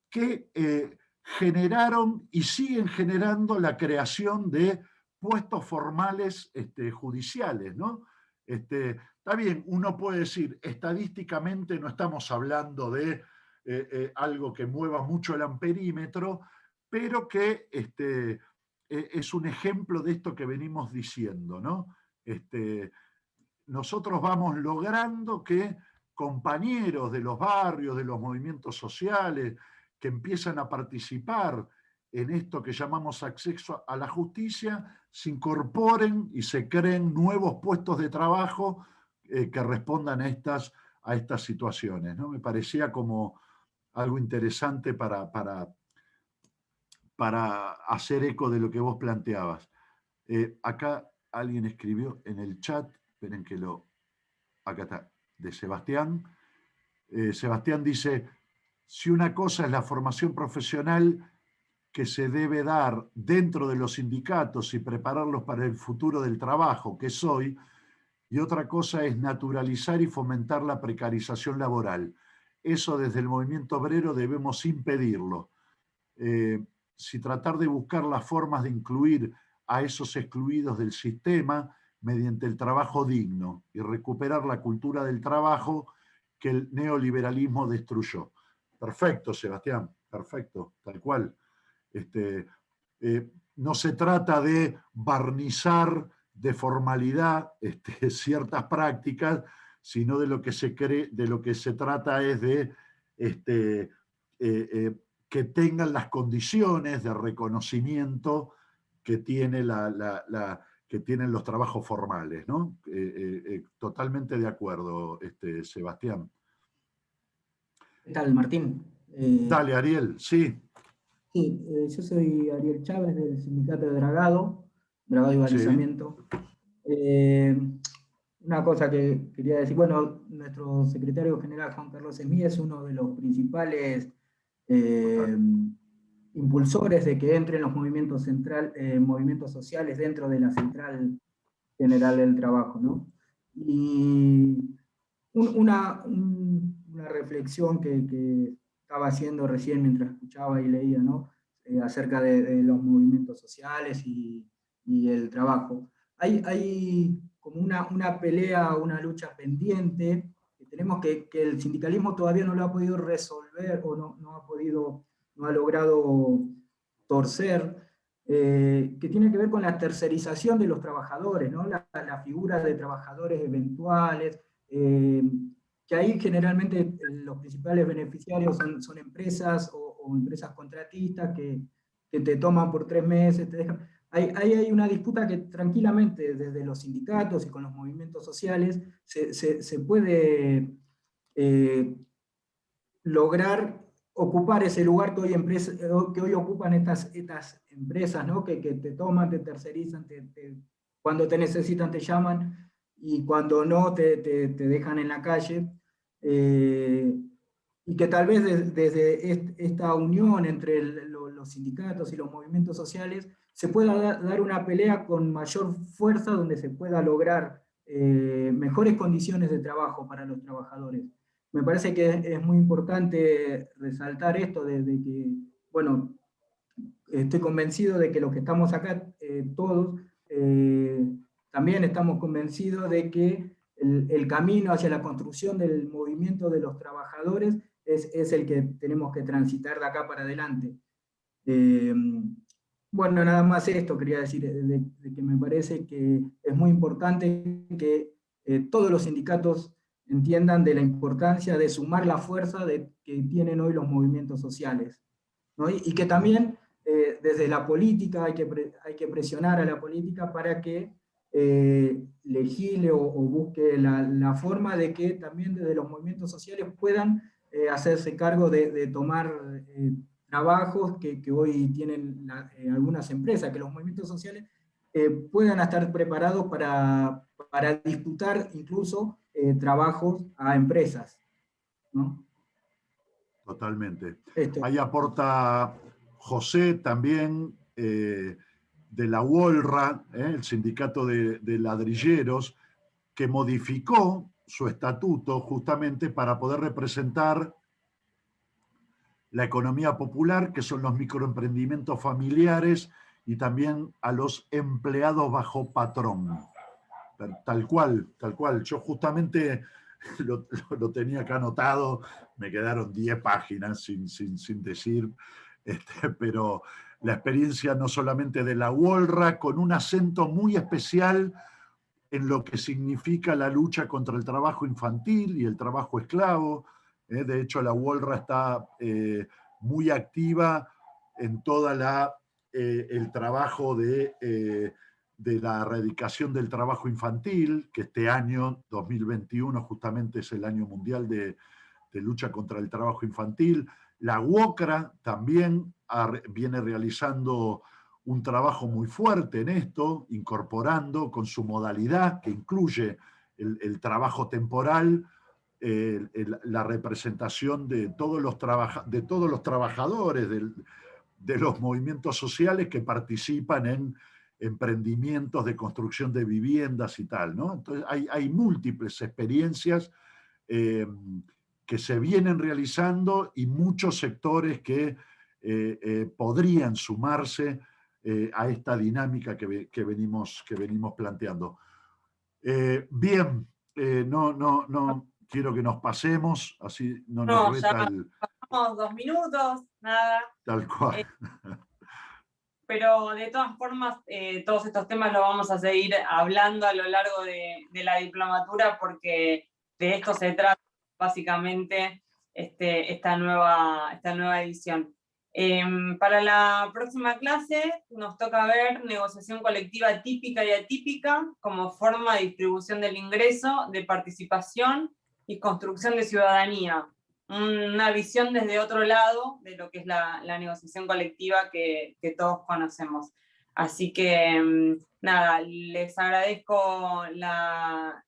que generaron y siguen generando la creación de puestos formales judiciales, ¿no? Está bien, uno puede decir, estadísticamente no estamos hablando de algo que mueva mucho el amperímetro, pero que es un ejemplo de esto que venimos diciendo, ¿no? Nosotros vamos logrando que compañeros de los barrios, de los movimientos sociales, que empiezan a participar en esto que llamamos acceso a la justicia, se incorporen y se creen nuevos puestos de trabajo que respondan a estas situaciones, ¿no? Me parecía como algo interesante para hacer eco de lo que vos planteabas. Acá alguien escribió en el chat, esperen que acá está, de Sebastián. Sebastián dice, si una cosa es la formación profesional que se debe dar dentro de los sindicatos y prepararlos para el futuro del trabajo, que es hoy, y otra cosa es naturalizar y fomentar la precarización laboral. Eso desde el movimiento obrero debemos impedirlo. Si tratar de buscar las formas de incluir a esos excluidos del sistema mediante el trabajo digno y recuperar la cultura del trabajo que el neoliberalismo destruyó. Perfecto, Sebastián, perfecto, tal cual. No se trata de barnizar de formalidad ciertas prácticas, sino de lo que se trata es de que tengan las condiciones de reconocimiento que tienen los trabajos formales, ¿no? Totalmente de acuerdo, Sebastián. ¿Qué tal, Martín? Dale, Ariel, sí. Sí, yo soy Ariel Chávez del Sindicato de Dragado y Balizamiento. Sí. Una cosa que quería decir, bueno, nuestro secretario general Juan Carlos Semilla es uno de los principales impulsores de que entren los movimientos sociales dentro de la Central General del Trabajo, ¿no? Y una reflexión que estaba haciendo recién mientras escuchaba y leía, ¿no? Acerca de los movimientos sociales y el trabajo. Hay como una pelea, una lucha pendiente, que tenemos que el sindicalismo todavía no lo ha podido resolver o no ha logrado torcer, que tiene que ver con la tercerización de los trabajadores, ¿no? La figura de trabajadores eventuales, que ahí generalmente los principales beneficiarios son empresas o empresas contratistas que te toman por 3 meses, te dejan. Ahí hay una disputa que tranquilamente desde los sindicatos y con los movimientos sociales se puede lograr ocupar ese lugar que hoy ocupan estas empresas, ¿no? Que te toman, te tercerizan, cuando te necesitan te llaman, y cuando no te dejan en la calle, y que tal vez desde esta unión entre los sindicatos y los movimientos sociales se pueda dar una pelea con mayor fuerza, donde se pueda lograr mejores condiciones de trabajo para los trabajadores. Me parece que es muy importante resaltar esto de que, bueno, estoy convencido de que los que estamos acá, todos, también estamos convencidos de que el camino hacia la construcción del movimiento de los trabajadores es el que tenemos que transitar de acá para adelante. Bueno, nada más esto quería decir, de que me parece que es muy importante que todos los sindicatos entiendan de la importancia de sumar la fuerza que tienen hoy los movimientos sociales, ¿no? Y que también desde la política hay que presionar a la política para que legisle o busque la forma de que también desde los movimientos sociales puedan hacerse cargo de tomar trabajos que hoy tienen algunas empresas, que los movimientos sociales puedan estar preparados para disputar incluso trabajos a empresas, ¿no? Totalmente. Ahí aporta José también, de la UOLRA, el sindicato de ladrilleros, que modificó su estatuto justamente para poder representar la economía popular, que son los microemprendimientos familiares, y también a los empleados bajo patrón. Tal cual, tal cual. Yo justamente lo tenía acá anotado, me quedaron 10 páginas sin decir, pero la experiencia no solamente de la UOLRA, con un acento muy especial en lo que significa la lucha contra el trabajo infantil y el trabajo esclavo. De hecho, la UOLRA está muy activa en toda el trabajo de la erradicación del trabajo infantil, que este año, 2021, justamente es el año mundial de lucha contra el trabajo infantil. La UOCRA también viene realizando un trabajo muy fuerte en esto, incorporando con su modalidad, que incluye el trabajo temporal, la representación de todos los trabajadores de los movimientos sociales que participan en emprendimientos de construcción de viviendas y tal, ¿no? Entonces hay múltiples experiencias que se vienen realizando, y muchos sectores que podrían sumarse a esta dinámica que venimos planteando. Bien, no quiero que nos pasemos, así no nos reta el... Pasamos 2 minutos, nada. Tal cual. Pero de todas formas, todos estos temas los vamos a seguir hablando a lo largo de la diplomatura, porque de esto se trata básicamente esta nueva edición. Para la próxima clase nos toca ver negociación colectiva típica y atípica como forma de distribución del ingreso, de participación y construcción de ciudadanía. Una visión desde otro lado de lo que es la negociación colectiva que todos conocemos. Así que nada, les agradezco la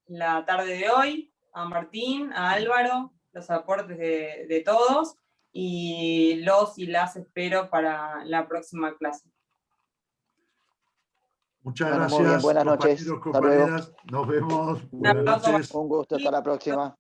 tarde de hoy, a Martín, a Álvaro, los aportes de todos, y las espero para la próxima clase. Muchas gracias. Muy bien, buenas noches. Compañeros, compañeras, nos vemos. Buenas noches. Un gusto, hasta la próxima.